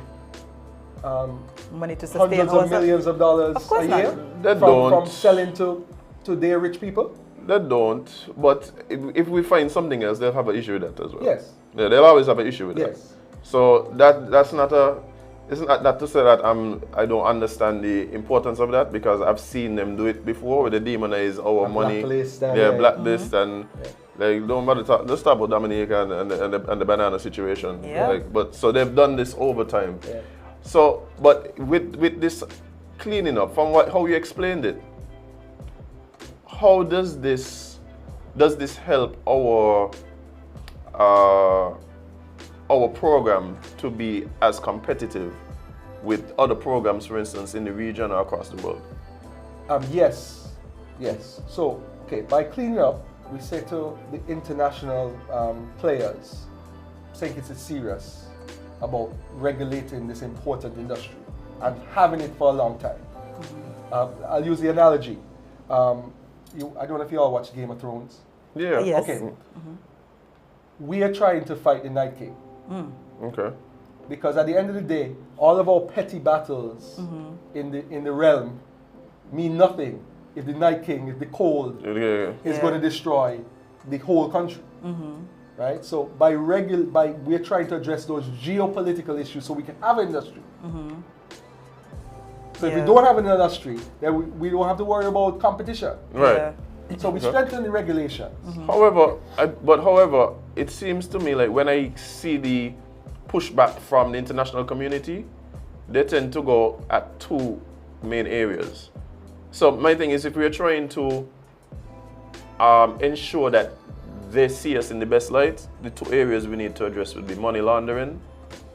money to sustain hundreds of millions of dollars a year from selling to their rich people? They don't. But if we find something else, they'll have an issue with that as well. Yes. Yeah, they'll always have an issue with that. Yes. So that's not a. It's not that to say that I don't understand the importance of that, because I've seen them do it before, where they demonize our money. Blacklist and like don't bother talk. Let's talk about Dominica and the banana situation. Yeah. Like, but so they've done this over time. Yeah. So, but with this cleaning up, from how you explained it, how does this help our program to be as competitive with other programs, for instance, in the region or across the world? Yes. So, okay, by cleaning up, we say to the international players, think it's serious about regulating this important industry and having it for a long time. I'll use the analogy. I don't know if you all watch Game of Thrones. Yeah. Yes. Okay. We are trying to fight the Night King. Okay. Because at the end of the day, all of our petty battles in the realm mean nothing if the Night King, if the cold is going to destroy the whole country. Right? So we're trying to address those geopolitical issues so we can have an industry. So if we don't have an industry, then we don't have to worry about competition. Right. Yeah. So we strengthen the regulations. However, it seems to me like when I see the pushback from the international community, they tend to go at two main areas. So my thing is, if we are trying to ensure that they see us in the best light, the two areas we need to address would be money laundering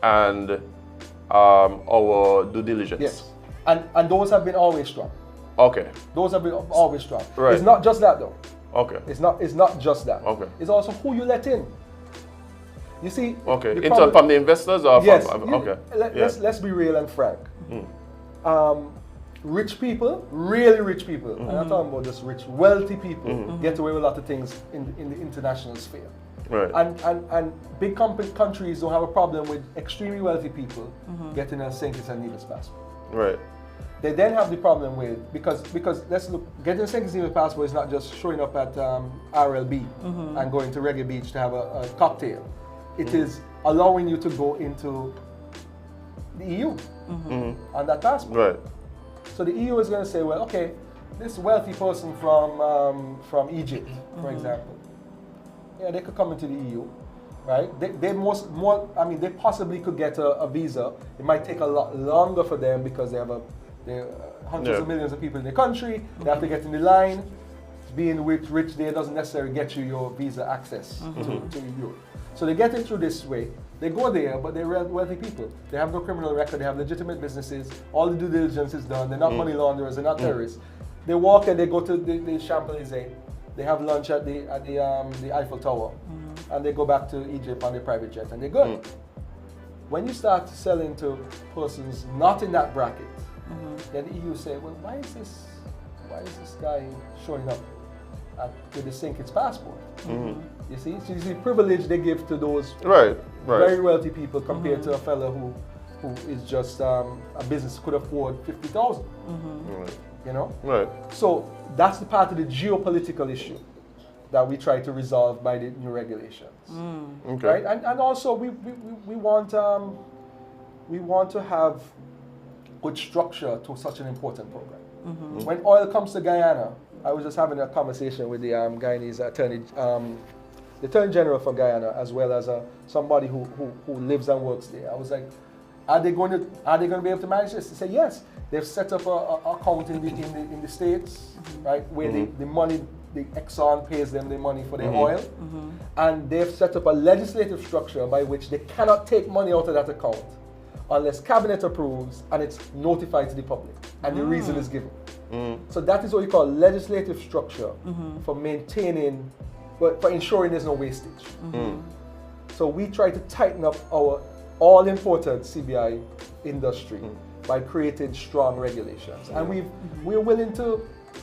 and our due diligence. Yes. And those have been always strong. Okay. Those have been always strong. Right. It's not just that though. Okay. It's not just that. Okay. It's also who you let in. You see. Okay. From the investors or yes. From okay. Let's be real and frank. Rich people, really rich people, I'm not talking about just rich, wealthy people get away with a lot of things in the international sphere. Right. And big countries don't have a problem with extremely wealthy people getting a St. Kitts and Nevis passport. Right. They then have the problem with, because let's look, getting a St. Kitts and Nevis passport is not just showing up at RLB and going to Reggae Beach to have a cocktail. It is allowing you to go into the EU on that passport. Right. So the EU is going to say, well, okay, this wealthy person from Egypt, for example, yeah, they could come into the EU, right? They possibly could get a visa. It might take a lot longer for them because they have hundreds of millions of people in the country. They have to get in the line. Being rich there doesn't necessarily get you your visa access to Europe. So they get it through this way. They go there, but they're wealthy people. They have no criminal record. They have legitimate businesses. All the due diligence is done. They're not money launderers. They're not terrorists. They walk and they go to the Champs-Élysées. They have lunch at the Eiffel Tower, and they go back to Egypt on their private jet, and they're good. When you start selling to persons not in that bracket, then the EU say, well, why is this guy showing up with the St. Kitts passport? You see, so you see privilege they give to those very wealthy people compared to a fellow who is just a business could afford 50,000. You know, right? So that's the part of the geopolitical issue that we try to resolve by the new regulations, right? And also we want to have good structure to such an important program. When oil comes to Guyana, I was just having a conversation with the Guyanese the Attorney General for Guyana, as well as somebody who lives and works there. I was like, are they going to be able to manage this? They said yes. They've set up a account in the States, right, where the money, the Exxon pays them the money for their oil, and they've set up a legislative structure by which they cannot take money out of that account unless cabinet approves and it's notified to the public and the reason is given. So that is what you call legislative structure for maintaining, for ensuring there's no wastage. So we try to tighten up our all-important CBI industry by creating strong regulations, and we're willing to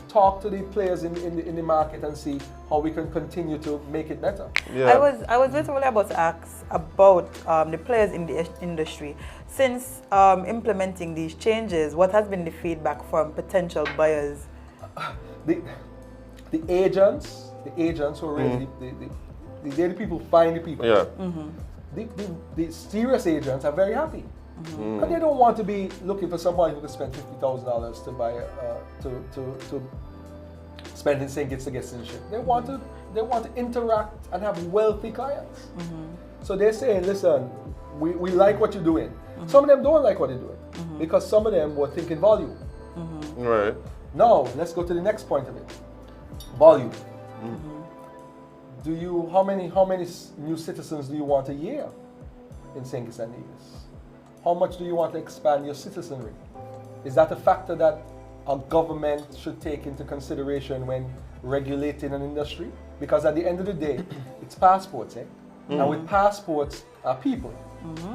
talk to the players in the market and see how we can continue to make it better. I was literally about to ask about the players in the industry. since implementing these changes, what has been the feedback from potential buyers? The agents who are really the people find the people. Yeah. The serious agents are very happy. And they don't want to be looking for somebody who can spend $50,000 to buy to spend in St. Kitts to get citizenship. They want to interact and have wealthy clients. So they're saying, listen, we like what you're doing. Some of them don't like what they're doing because some of them were thinking volume. Right. Now let's go to the next point of it. Volume. How many new citizens do you want a year in St. Kitts and Nevis? How much do you want to expand your citizenry? Is that a factor that a government should take into consideration when regulating an industry? Because at the end of the day, it's passports, eh? And with passports are people.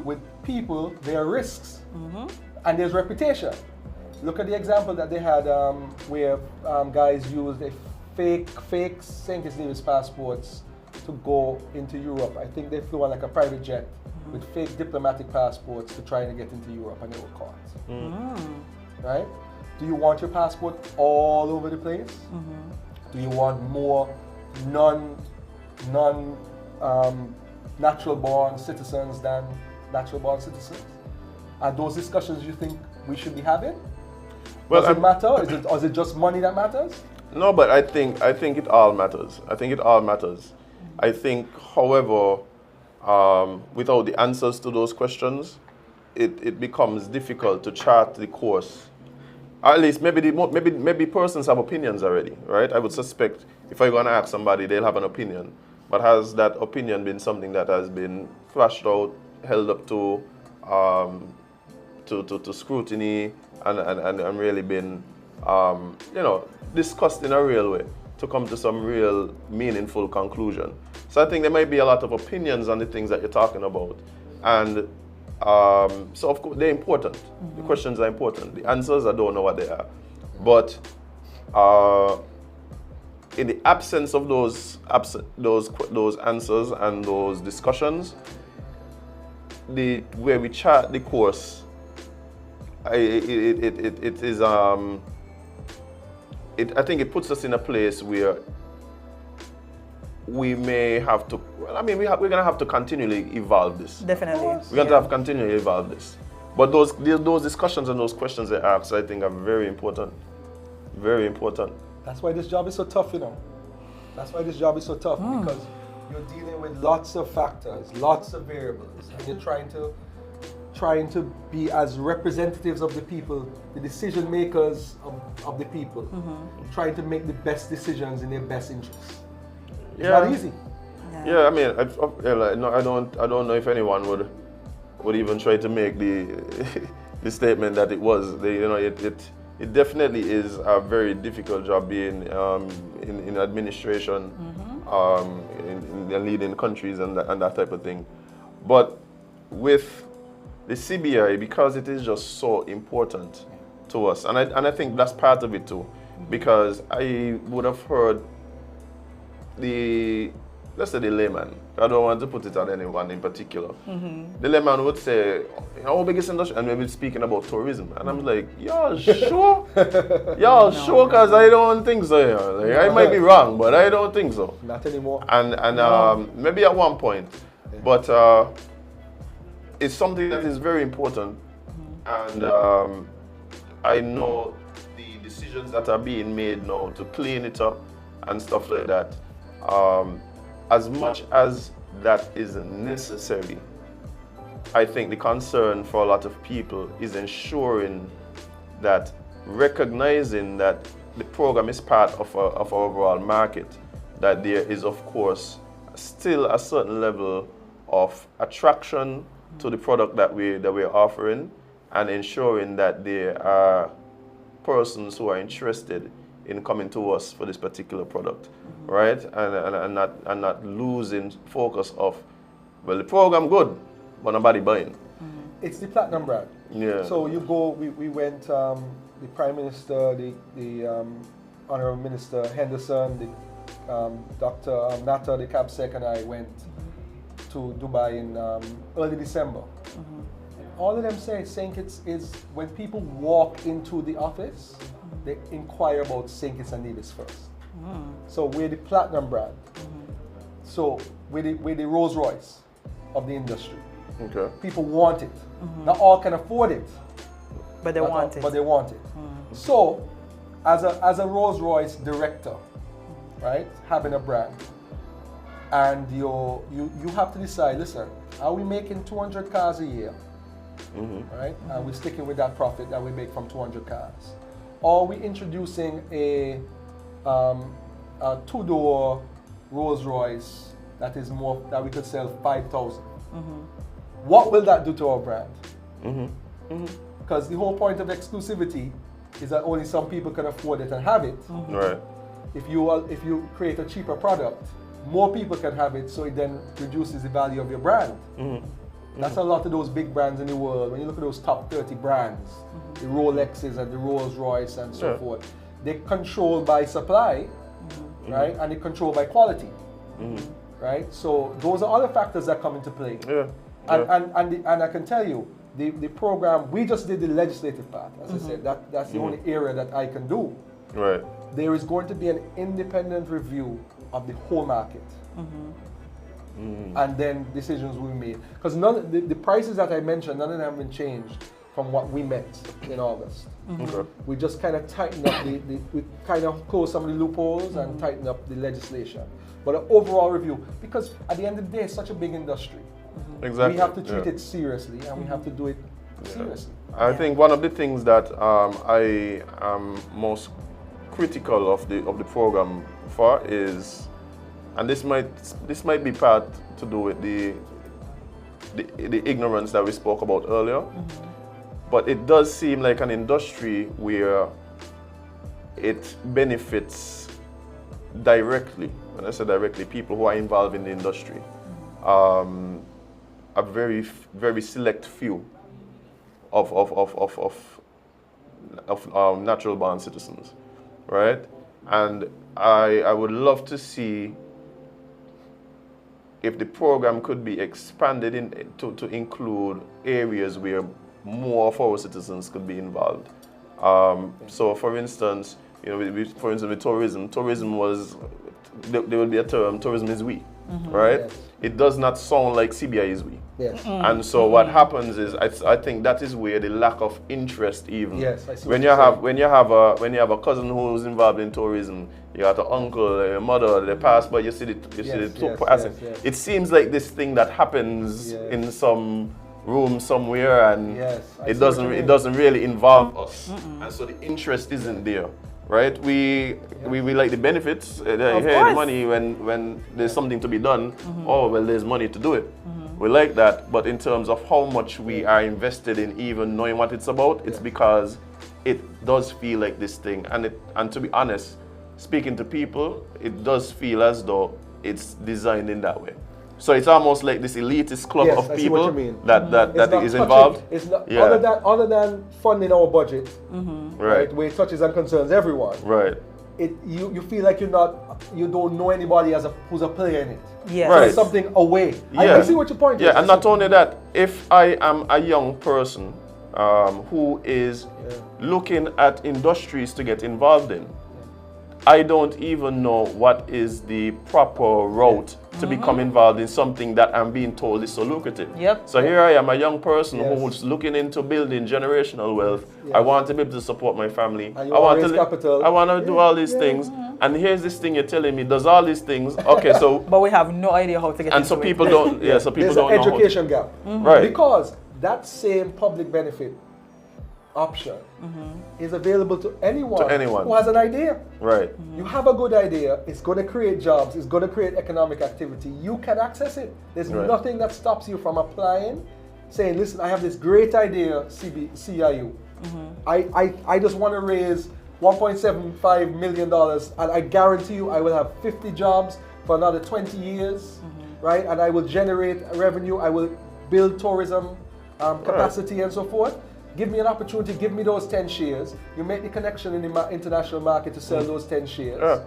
With people, there are risks. And there's reputation. Look at the example that they had where guys used a fake St. Kitts and Nevis passports to go into Europe. I think they flew on like a private jet with fake diplomatic passports to try and get into Europe, and they were caught. Right? Do you want your passport all over the place? Do you want more natural born citizens than natural born citizens? Are those discussions you think we should be having? Does it matter? Or is it just money that matters? No, but I think it all matters. I think, however, without the answers to those questions, it becomes difficult to chart the course. At least maybe persons have opinions already, right? I would suspect if I'm going to ask somebody, they'll have an opinion. But has that opinion been something that has been flashed out, held up to scrutiny, and really been discussed in a real way to come to some real meaningful conclusion? So I think there might be a lot of opinions on the things that you're talking about, and so of course they're important. The questions are important. The answers, I don't know what they are, but in the absence of those answers and those discussions, where we chart the course, I think it puts us in a place where we may have to. We're going to have to continually evolve this. Definitely, we're going to have to continually evolve this. But those discussions and those questions they ask, I think, are very important. Very important. That's why this job is so tough, That's why this job is so tough, because you're dealing with lots of factors, lots of variables, and you're trying to be as representatives of the people, the decision makers of the people, trying to make the best decisions in their best interests. It's not easy. Yeah, I don't know if anyone would even try to make the statement that it was. It definitely is a very difficult job being in administration, in the leading countries and that type of thing. But with the CBI, because it is just so important to us, and I think that's part of it too, because I would have heard let's say the layman, I don't want to put it on anyone in particular. The layman would say, our biggest industry, and maybe speaking about tourism. And I'm like, y'all sure? Y'all sure? Because I don't think so. Yeah. Like, I might be wrong, but I don't think so. Not anymore. And maybe at one point. But it's something that is very important. And I know the decisions that are being made now to clean it up and stuff like that. As much as that is necessary, I think the concern for a lot of people is ensuring that, recognizing that the program is part of our overall market, that there is, of course, still a certain level of attraction to the product that we're offering, and ensuring that there are persons who are interested in coming to us for this particular product, right? And not losing focus of, well, the program good, but nobody buying. It's the platinum brand. Yeah. So you go, we went, the Prime Minister, the Honorable Minister Henderson, the Dr. Natta, the CAPSEC, and I went to Dubai in early December. all of them say St. Kitts is when people walk into the office, they inquire about St. Kitts and Nevis first. So we're the platinum brand. So we're the Rolls Royce of the industry. Okay. People want it. Not all can afford it, but they want it. But they want it. So, as a Rolls Royce director, right, having a brand, and you have to decide. Listen, are we making 200 cars a year, right? And we're sticking with that profit that we make from 200 cars, or are we introducing a two-door Rolls Royce that is more that we could sell 5,000? What will that do to our brand? Because the whole point of exclusivity is that only some people can afford it and have it. Right. If you create a cheaper product, more people can have it, so it then reduces the value of your brand. That's a lot of those big brands in the world. When you look at those top 30 brands, the Rolexes and the Rolls Royce and so forth, they're controlled by supply, right? And they're controlled by quality, right? So those are other factors that come into play. And I can tell you, the program, we just did the legislative part. As I said, that's the only area that I can do. Right. There is going to be an independent review of the whole market. And then decisions will be made. Because the prices that I mentioned, none of them have been changed from what we met in August. We just kind of tightened up we kind of closed some of the loopholes and tightened up the legislation. But an overall review, because at the end of the day, it's such a big industry. Exactly. We have to treat it seriously, and we have to do it seriously. I think one of the things that I am most critical of the program for is, and this might be part to do with the ignorance that we spoke about earlier, but it does seem like an industry where it benefits directly. When I say directly, people who are involved in the industry. A very, very select few of natural born citizens, right? And I would love to see if the program could be expanded to include areas where more of our citizens could be involved. So, for instance, with tourism was, there will be a term, tourism is we, right? Yes. It does not sound like CBI is we. Yes. And so what happens is, I think that is where the lack of interest even. Yes, I see when you have a cousin who's involved in tourism, you got an uncle, your mother, they pass by, you see the two passing. It seems like this thing that happens in some room somewhere, and it doesn't really involve us, and so the interest isn't there. Right, we like the benefits. The money when there's something to be done. Oh well, there's money to do it. We like that, but in terms of how much we are invested in even knowing what it's about, it's because it does feel like this thing. And to be honest, speaking to people, it does feel as though it's designed in that way. So it's almost like this elitist club of people that is involved. It's not, other than funding our budget, right, where it touches and concerns everyone. Right. You feel like you don't know anybody who's a player in it. Yeah. So it's something away. I see what your point is. Yeah, and not only that, if I am a young person who is looking at industries to get involved in, I don't even know what is the proper route to become involved in something that I'm being told is so lucrative. So here I am, a young person who's looking into building generational wealth. I want to be able to support my family. I want to raise capital. I want to do all these things. And here's this thing you're telling me does all these things. Okay, so but we have no idea how to get into it. And so people don't. Yeah, so people don't know. There's an education gap, right? Because that same public benefit option is available to anyone who has an idea. Right. You have a good idea, it's going to create jobs, it's going to create economic activity. You can access it. There's nothing that stops you from applying, saying, listen, I have this great idea, CIU. I just want to raise $1.75 million, and I guarantee you I will have 50 jobs for another 20 years, right? And I will generate revenue, I will build tourism capacity and so forth. Give me an opportunity, give me those 10 shares. You make the connection in the international market to sell those 10 shares.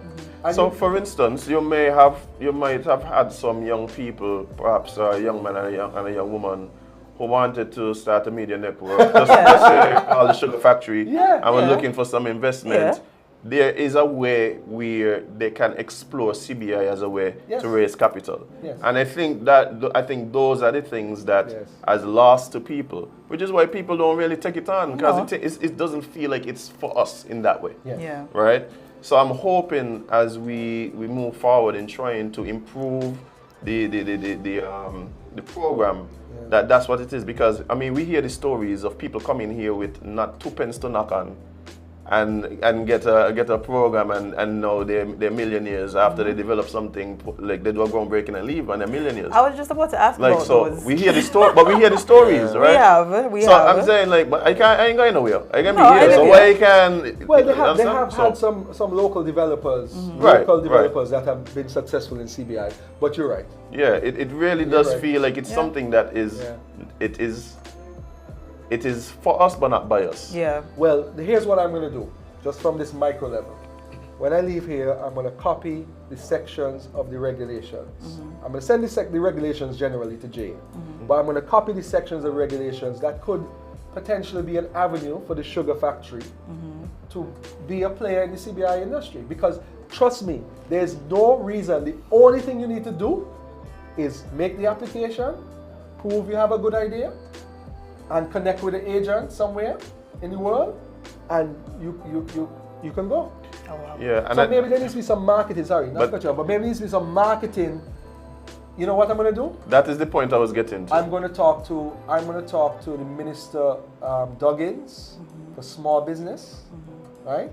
So for instance, you might have had some young people, perhaps a young man and a young woman, who wanted to start a media network, just say, call the Sugar Factory, and we're looking for some investment. There is a way where they can explore CBI as a way to raise capital. And I think those are the things that has lost to people, which is why people don't really take it on, because it doesn't feel like it's for us in that way. Right? So I'm hoping as we move forward in trying to improve the program, that's what it is. Because I mean, we hear the stories of people coming here with not 2 pence to knock on, and get a program, and now they're millionaires after they develop something, like they do a groundbreaking and leave, and they're millionaires. I was just about to ask about those. We hear the story, but we hear the stories, right? We have. I'm saying, like, but I ain't going nowhere. I can be here. So why can? Well, they have had some local developers, that have been successful in CBI. But you're right. Yeah, it really does feel like it's something that is it is for us, but not by us. Well, here's what I'm going to do, just from this micro level. When I leave here, I'm going to copy the sections of the regulations. I'm going to send the regulations generally to Jade, but I'm going to copy the sections of regulations that could potentially be an avenue for the Sugar Factory to be a player in the CBI industry. Because trust me, there's no reason. The only thing you need to do is make the application, prove you have a good idea, and connect with an agent somewhere in the world, and you can go. Oh, wow. Yeah, and so maybe there needs to be some marketing. Sorry, not cut you off, but maybe there needs to be some marketing. You know what I'm going to do? That is the point I was getting to. I'm going to talk to the Minister Duggins for small business, right?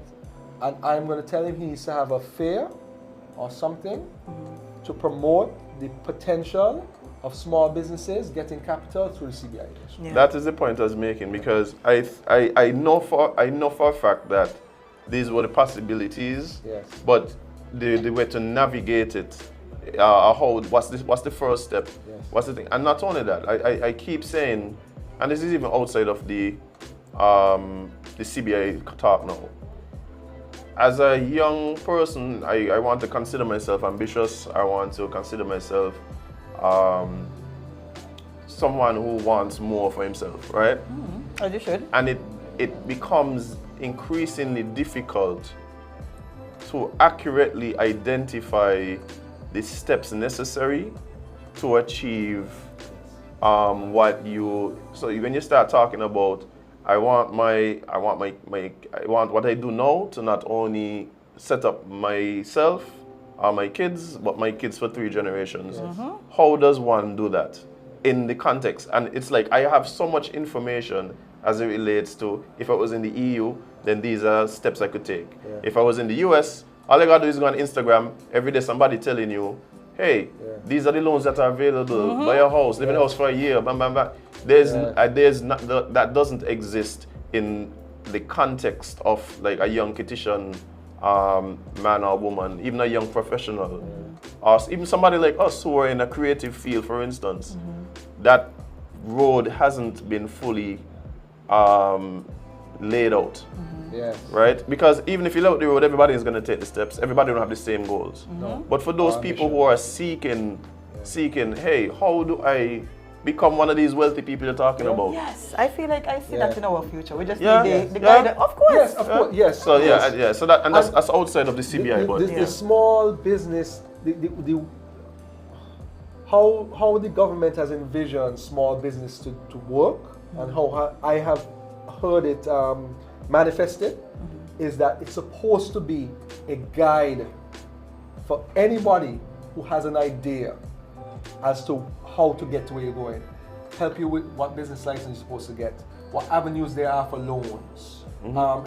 And I'm going to tell him he needs to have a fair or something to promote the potential of small businesses getting capital through the CBI. That is the point I was making, because I know for a fact that these were the possibilities, but the way to navigate it, what's the first step? What's the thing? And not only that, I keep saying, and this is even outside of the CBI talk now. As a young person, I want to consider myself ambitious. I want to consider myself someone who wants more for himself, right? As you should. And it becomes increasingly difficult to accurately identify the steps necessary to achieve what you. So when you start talking about, I want what I do now to not only set up myself or my kids, but my kids for 3 generations. How does one do that in the context? And it's like I have so much information as it relates to, if I was in the EU, then these are steps I could take. If I was in the US, all I gotta do is go on Instagram, every day somebody telling you, hey, these are the loans that are available, buy a house, live in a house for a year, bam, bam, bam. That doesn't exist in the context of like a young Kittian man or woman, even a young professional, or even somebody like us who are in a creative field, for instance. That road hasn't been fully laid out, right? Because even if you look at the road, everybody is going to take the steps. Everybody don't have the same goals. But for those people who are seeking, hey, how do I become one of these wealthy people you're talking about? Yes, I feel like I see that in our future. We just need the guidance. Of course. Yes, of course. Yes. So so that's outside of the CBI. The small business, how the government has envisioned small business to work, and how I have heard it manifested, is that it's supposed to be a guide for anybody who has an idea as to how to get to where you're going. Help you with what business license you're supposed to get, what avenues there are for loans,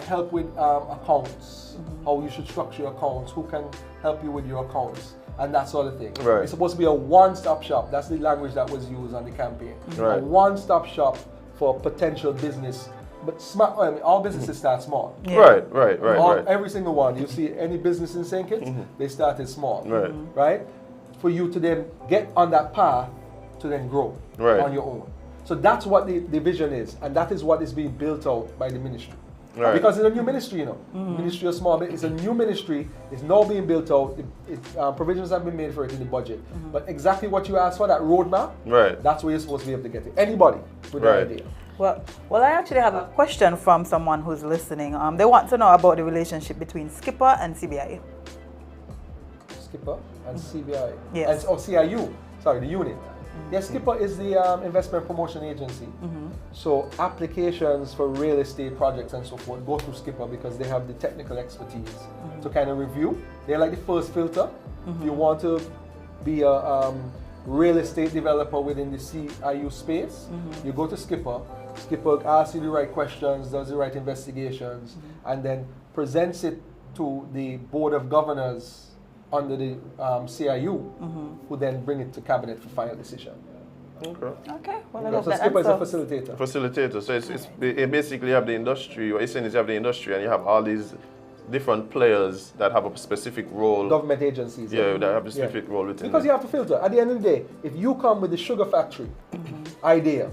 help with accounts, how you should structure your accounts, who can help you with your accounts, and that sort of thing. It's supposed to be a one-stop shop. That's the language that was used on the campaign. A one-stop shop for potential business. But smart, I mean, all businesses start small. Right. Every single one. You see any business in St. Kitts, they started small. Right? For you to then get on that path to then grow on your own. So that's what the vision is, and that is what is being built out by the ministry. Right. Because it's a new ministry, you know. Ministry of Small Business. It's a new ministry. It's now being built out. Provisions have been made for it in the budget. But exactly what you asked for, that roadmap, right, that's where you're supposed to be able to get it. Anybody with right, an idea. Well, I actually have a question from someone who's listening. They want to know about the relationship between Skipper and CBI. Skipper and CBI. Yes. And, CIU. Sorry, the unit. Yes, Skipper is the investment promotion agency. So applications for real estate projects and so forth go through Skipper because they have the technical expertise to kind of review. They're like the first filter. If you want to be a real estate developer within the CIU space, you go to Skipper. Skipper asks you the right questions, does the right investigations, and then presents it to the Board of Governors under the CIU, who then bring it to Cabinet for final decision. Okay. Well, so Skipper is a facilitator. Facilitator. So it basically have the industry, what you're saying is you have the industry and you have all these different players that have a specific role. Government agencies. Yeah, that have a specific role within. Because you have to filter. At the end of the day, if you come with the sugar factory idea,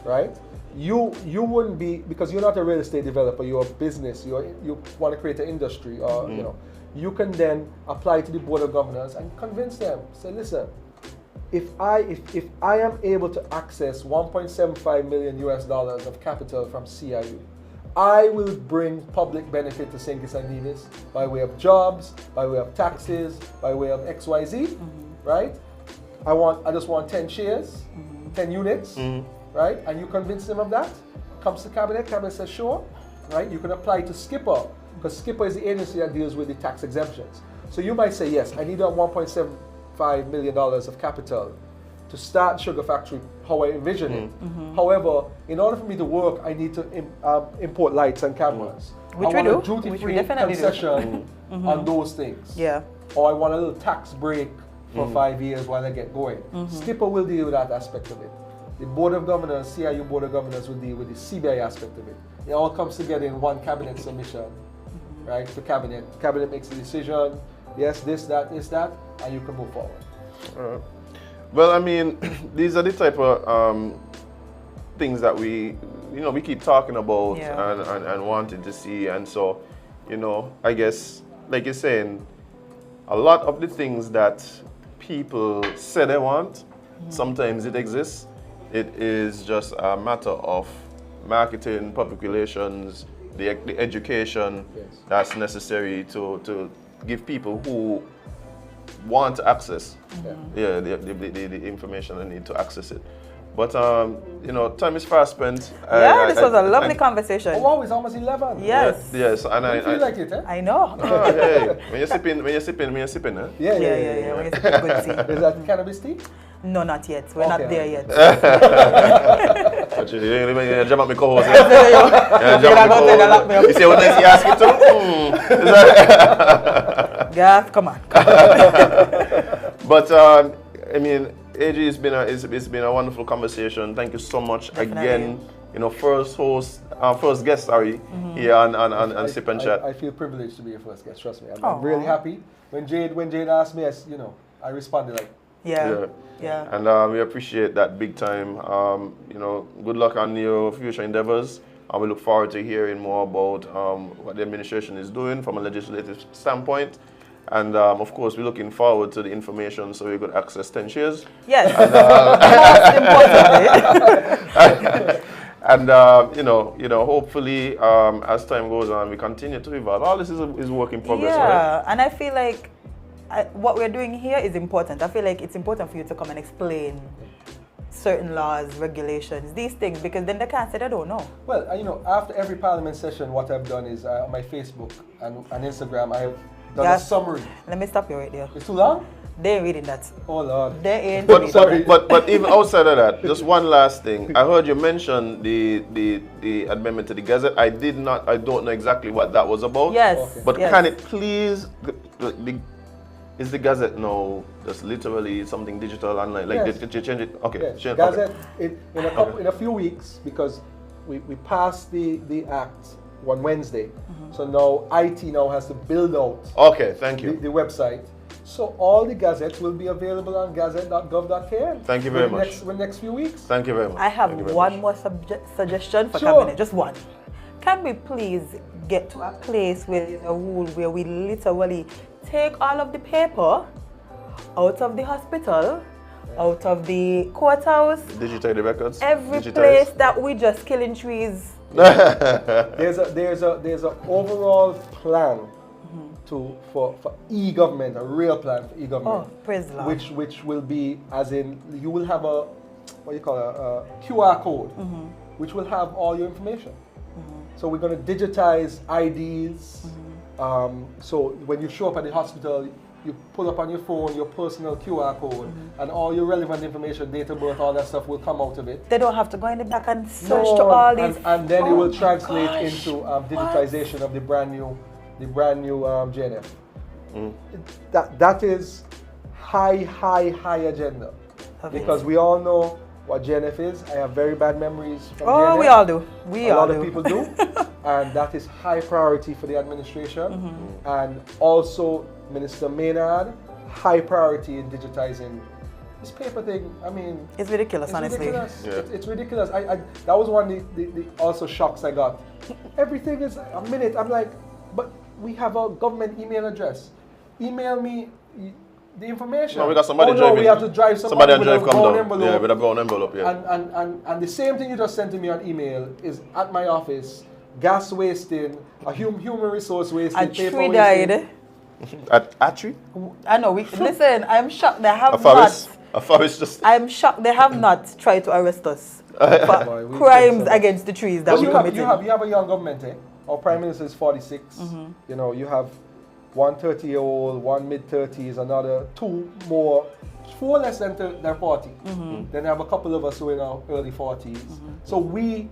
right? You wouldn't be, because you're not a real estate developer, you're a business, you want to create an industry, or you know, you can then apply to the Board of Governors and convince them. Say, listen, if I am able to access $1.75 million of capital from CIU, I will bring public benefit to St. Kitts and Nevis by way of jobs, by way of taxes, by way of XYZ, right? I just want 10 shares, 10 units, right? And you convince them of that. Comes to Cabinet says sure, right? You can apply to Skipper, because Skipper is the agency that deals with the tax exemptions. So you might say, yes, I need $1.75 million of capital to start sugar factory how I envision it. However, in order for me to work, I need to import lights and cameras. Which I we do. want a duty-free concession on those things. Yeah. Or I want a little tax break for 5 years while I get going. Skipper will deal with that aspect of it. The Board of Governors, CIU Board of Governors will deal with the CBI aspect of it. It all comes together in one Cabinet submission, right, to Cabinet. Cabinet makes a decision, yes, this, that, and you can move forward. All right. Well, I mean, these are the type of things that we keep talking about and wanting to see. And so, I guess, like you're saying, a lot of the things that people say they want, sometimes it exists. It is just a matter of marketing, public relations, the education that's necessary to give people who want access, the information they need to access it. But time is fast spent. This was a lovely conversation. Oh wow, it's almost 11. Yes. Yes, and I feel like it, eh? I know. Oh, hey. When you're sipping, eh? When you're sipping good tea. Is that cannabis tea? No, not yet. We're not there yet. You jump up my co-host. You say what you ask it to? Garth, come on. But I mean, AJ, it's been a wonderful conversation. Thank you so much again. First guest, here on Sip and Chat. I feel privileged to be your first guest. Trust me, I'm really happy. When Jade asked me, I responded like. Yeah. And we appreciate that big time. Good luck on your future endeavors. And we look forward to hearing more about what the administration is doing from a legislative standpoint. And of course, we're looking forward to the information so we could access 10 shares. Yes. And, hopefully, as time goes on, we continue to evolve. All this is work in progress, right? Yeah, and I feel like what we're doing here is important. I feel like it's important for you to come and explain certain laws, regulations, these things, because then they can't say they don't know. Well, after every Parliament session, what I've done is on my Facebook and Instagram, I've done a summary. Let me stop you right there. It's too long? They ain't reading that. Oh Lord. They ain't reading that. But even outside of that, just one last thing. I heard you mention the amendment to the Gazette. I don't know exactly what that was about. Yes. Okay. But can it please, is the Gazette now just literally something digital and did you change it? Okay. Yes. Change, Gazette okay. in a few weeks, because we passed the act on Wednesday. So now IT now has to build out thank you. The website. So all the gazettes will be available on gazette.gov.kn. Thank you very much. In the next few weeks. Thank you very much. I have one more suggestion for Cabinet, just one. can we please get to a place where there's a rule where we literally take all of the paper out of the hospital, out of the courthouse, digitize the records, every place that we just killing trees. There's a overall plan for e-government, a real plan for e-government. Oh, praise the Lord. Which will be, as in, you will have a QR code, which will have all your information. So we're going to digitize IDs. So when you show up at the hospital, you pull up on your phone your personal QR code, and all your relevant information, date of birth, all that stuff will come out of it. They don't have to go in the back and search to all these. And then it will translate into digitization of the brand new JNF. That is high agenda, because we all know what JNF is. I have very bad memories from JNF. We all do. A lot of people do. And that is high priority for the administration. And also, Minister Maynard, high priority in digitizing this paper thing. I mean, it's ridiculous, honestly. Ridiculous. Yeah. It's ridiculous. That was one of the also shocks I got. Everything is a minute. I'm like, but we have a government email address. Email me the information. No, we got somebody driving. We have to drive somebody with a brown envelope. Yeah, with a brown envelope, And the same thing you just sent to me on email is at my office. Gas wasting, a human resource wasting, and paper tree wasting. died. At tree? I know. Listen, I'm shocked they have a forest just. I'm shocked they have not tried to arrest us for crimes against the trees that we committed. You have a young government, eh? Our Prime Minister is 46. You know, you have one 30-year-old, one mid-30s, another two more, 4 less than 40. Then you have a couple of us who are in our early 40s. So we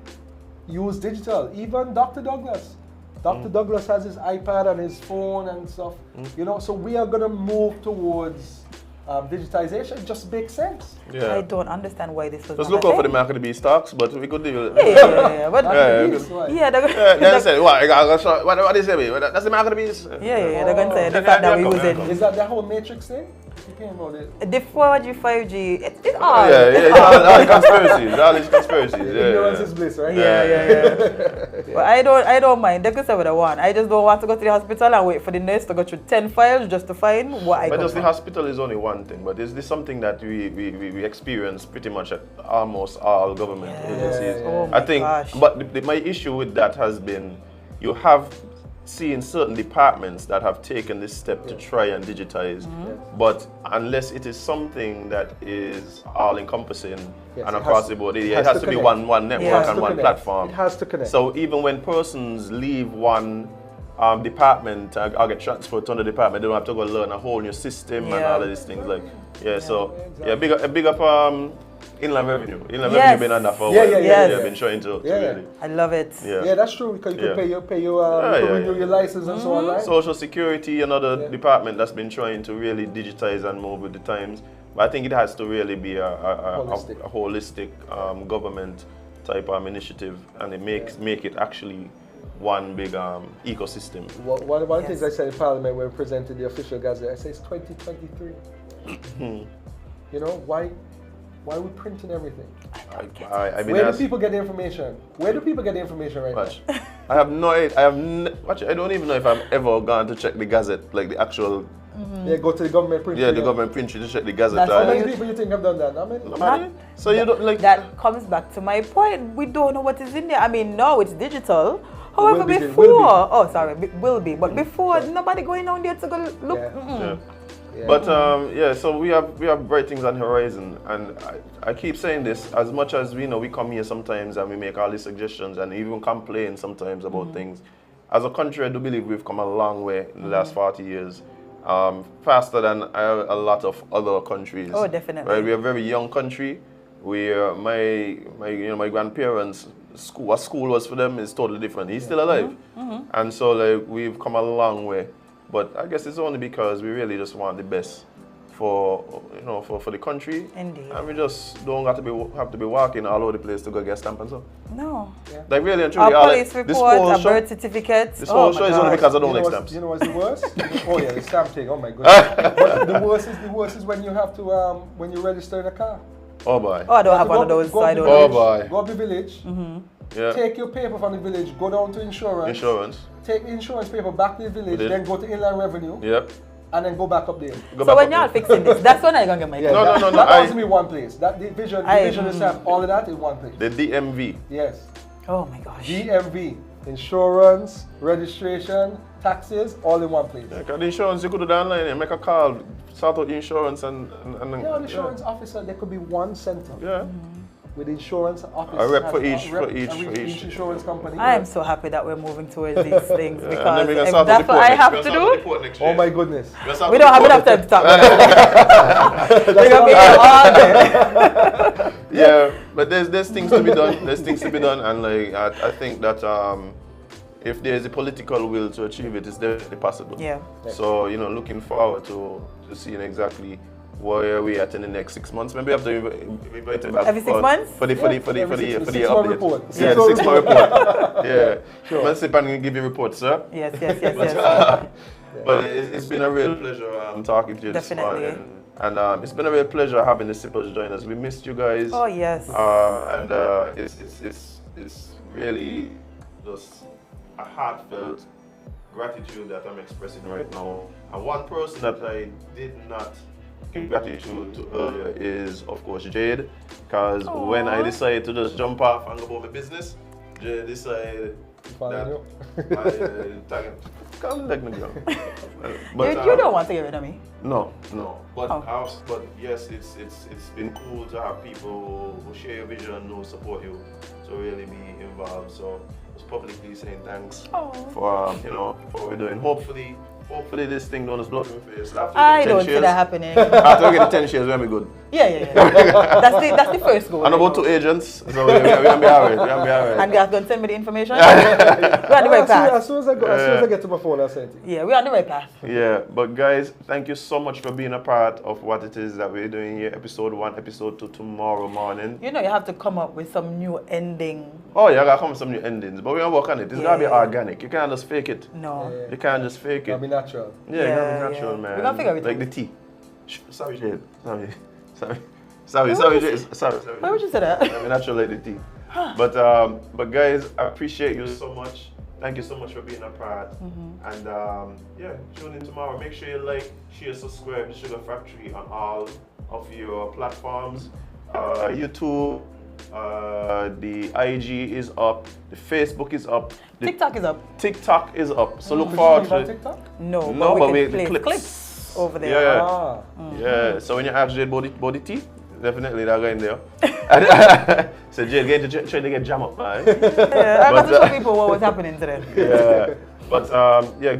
use digital. Even Dr. Douglas. Dr. Douglas has his iPad and his phone and stuff. You know, so we are going to move towards digitization. It just makes sense. Yeah. I don't understand why this was. Just look out for the market to be stocks, but we could deal with it. Yeah. But they say, what they say? That's the market to be. Yeah, they're going to say the fact that we use it. Is that the whole matrix thing? The 4G, 5G, it's all. All these conspiracies. Ignorance is bliss, right? Yeah. But I don't mind. They could say what I want. I just don't want to go to the hospital and wait for the nurse to go through 10 files just to find what I got. But just the hospital is only one thing. But is this something that we experience pretty much at almost all government agencies? Oh I think. Gosh. But my issue with that has been, you have seen certain departments that have taken this step to try and digitize, but unless it is something that is all-encompassing and across the board, it has to be one network and one platform. It has to connect. So even when persons leave one department or get transferred to another department, they don't have to go learn a whole new system and all of these things. Big up Inland Revenue. Inland Revenue been on that for a while. They've been trying to really. I love it. Yeah, that's true, because you can pay your renew your license and so on, right? Social Security, another department that's been trying to really digitize and move with the times. But I think it has to really be a holistic government type initiative, and it make it actually one big ecosystem. One of the things I said in Parliament when we presented the official gazette, I said it's 2023. You know, why are we printing everything? Where do people get the information? Where do people get the information right now? I have no idea. I don't even know if I've ever gone to check the gazette, like the actual. Yeah, go to the government print. Yeah, the government print to check the gazette. How many people you think have done that? Nobody. So you don't like. That comes back to my point. We don't know what is in there. I mean, now it's digital. However, will be. But before, nobody going down there to go look. But so we have bright things on the horizon, and I keep saying this, as much as we come here sometimes and we make all these suggestions and even complain sometimes about things. As a country, I do believe we've come a long way in the last 40 years, faster than a lot of other countries. Oh, definitely. Right? We're a very young country. My grandparents, what school was for them is totally different. He's still alive, and so we've come a long way. But I guess it's only because we really just want the best for the country. Indeed. And we just don't have to be walking all over the place to go get stamp and stuff. No. Like really and truly, a police report, a birth certificate. This whole show is only because I don't like stamps. You know what's the worst? The stamp thing. Oh my goodness. But the worst is when you have to when you register in a car Oh boy. Oh, I don't have one of those, so I don't know. Oh boy. Go to the village. Yeah. Take your paper from the village. Go down to insurance. Take the insurance paper back to the village. Then go to Inland Revenue. Yep. And then go back up there. So when y'all fixing this, that's when I gonna get my yeah, no. That has to be one place. That division is have all of that in one place. The DMV. Yes. Oh my gosh. DMV. Insurance, registration, taxes, all in one place. Yeah, because the insurance, you could do that online and make a call, sort out the insurance and yeah, the insurance officer, there could be one center. Yeah. With insurance office. A rep for each insurance company. I am so happy that we're moving towards these things because if that's what I have to do. Oh my goodness. We don't have enough time to talk about that. We're going to be here all day. Yeah, but there's things to be done. There's things to be done, and like I think that if there's a political will to achieve it, it's definitely possible. Yeah. So looking forward to seeing exactly where we at in the next 6 months. Maybe we have to invite it back every 6 months for the update. Report. Yeah, the 6 month report. Yeah, sure. Let's see if I can give you a report, sir. Yes. But it's been a real pleasure talking to you this morning. And it's been a real pleasure having the Sippers join us. We missed you guys. Oh yes. And it's really just a heartfelt gratitude that I'm expressing right now. And one person that I did not give gratitude to earlier is, of course, Jade. Because when I decided to just jump off and go about my business, Jade decided that come let me go. But you don't want to get rid of me. No. But yes, it's been cool to have people who share your vision, who support you, to really be involved. So just publicly saying thanks for for what we're doing. Hopefully this thing don't just blow up in my face. I don't see that happening. After we get 10 shares, we'll be good. Yeah. That's the first goal. And about 2 agents, so we're gonna be alright. And Garth gonna send me the information. We're on the right path. As soon as I get to my phone, I'll send it. Yeah, we're on the right path. Yeah, but guys, thank you so much for being a part of what it is that we're doing here. Episode 1, episode 2 tomorrow morning. You have to come up with some new ending. Oh, yeah, I gotta come with some new endings, but we're gonna work on it. It's gotta be organic. You can't just fake it. No. You can't just fake it. Gotta be natural. Yeah, it gotta be natural, man. We're gonna figure it out. Like the tea. Sorry, Jade. Sorry, Jade. Sorry. Why would you say that? I mean, natural like the tea. But guys, I appreciate you so much. Thank you so much for being a part. And tune in tomorrow. Make sure you like, share, subscribe to Sugar Factory on all of your platforms. YouTube, the IG is up, the Facebook is up, the TikTok is up. So look forward to it. TikTok? No, but we can play clips over there. Yeah. So when you ask Jade body tea, definitely that guy in there. So Jade trying to get jam up, man. Yeah, I got to show people what was happening today. Yeah. But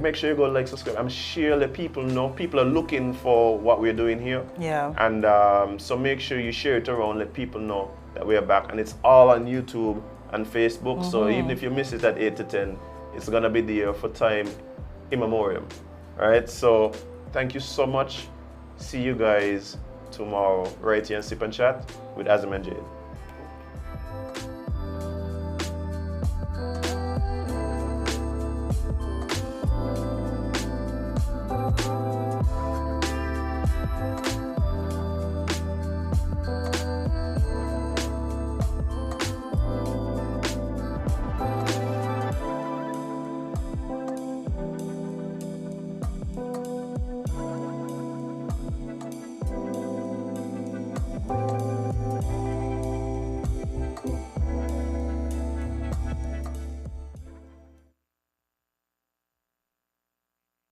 make sure you go like, subscribe. I'm sure let people know. People are looking for what we're doing here. Yeah. And so make sure you share it around, let people know that we're back. And it's all on YouTube and Facebook. So even if you miss it at 8 to 10, it's gonna be there for time immemorial. Alright, so thank you so much. See you guys tomorrow right here on Sip and Chat with Azem and Jade.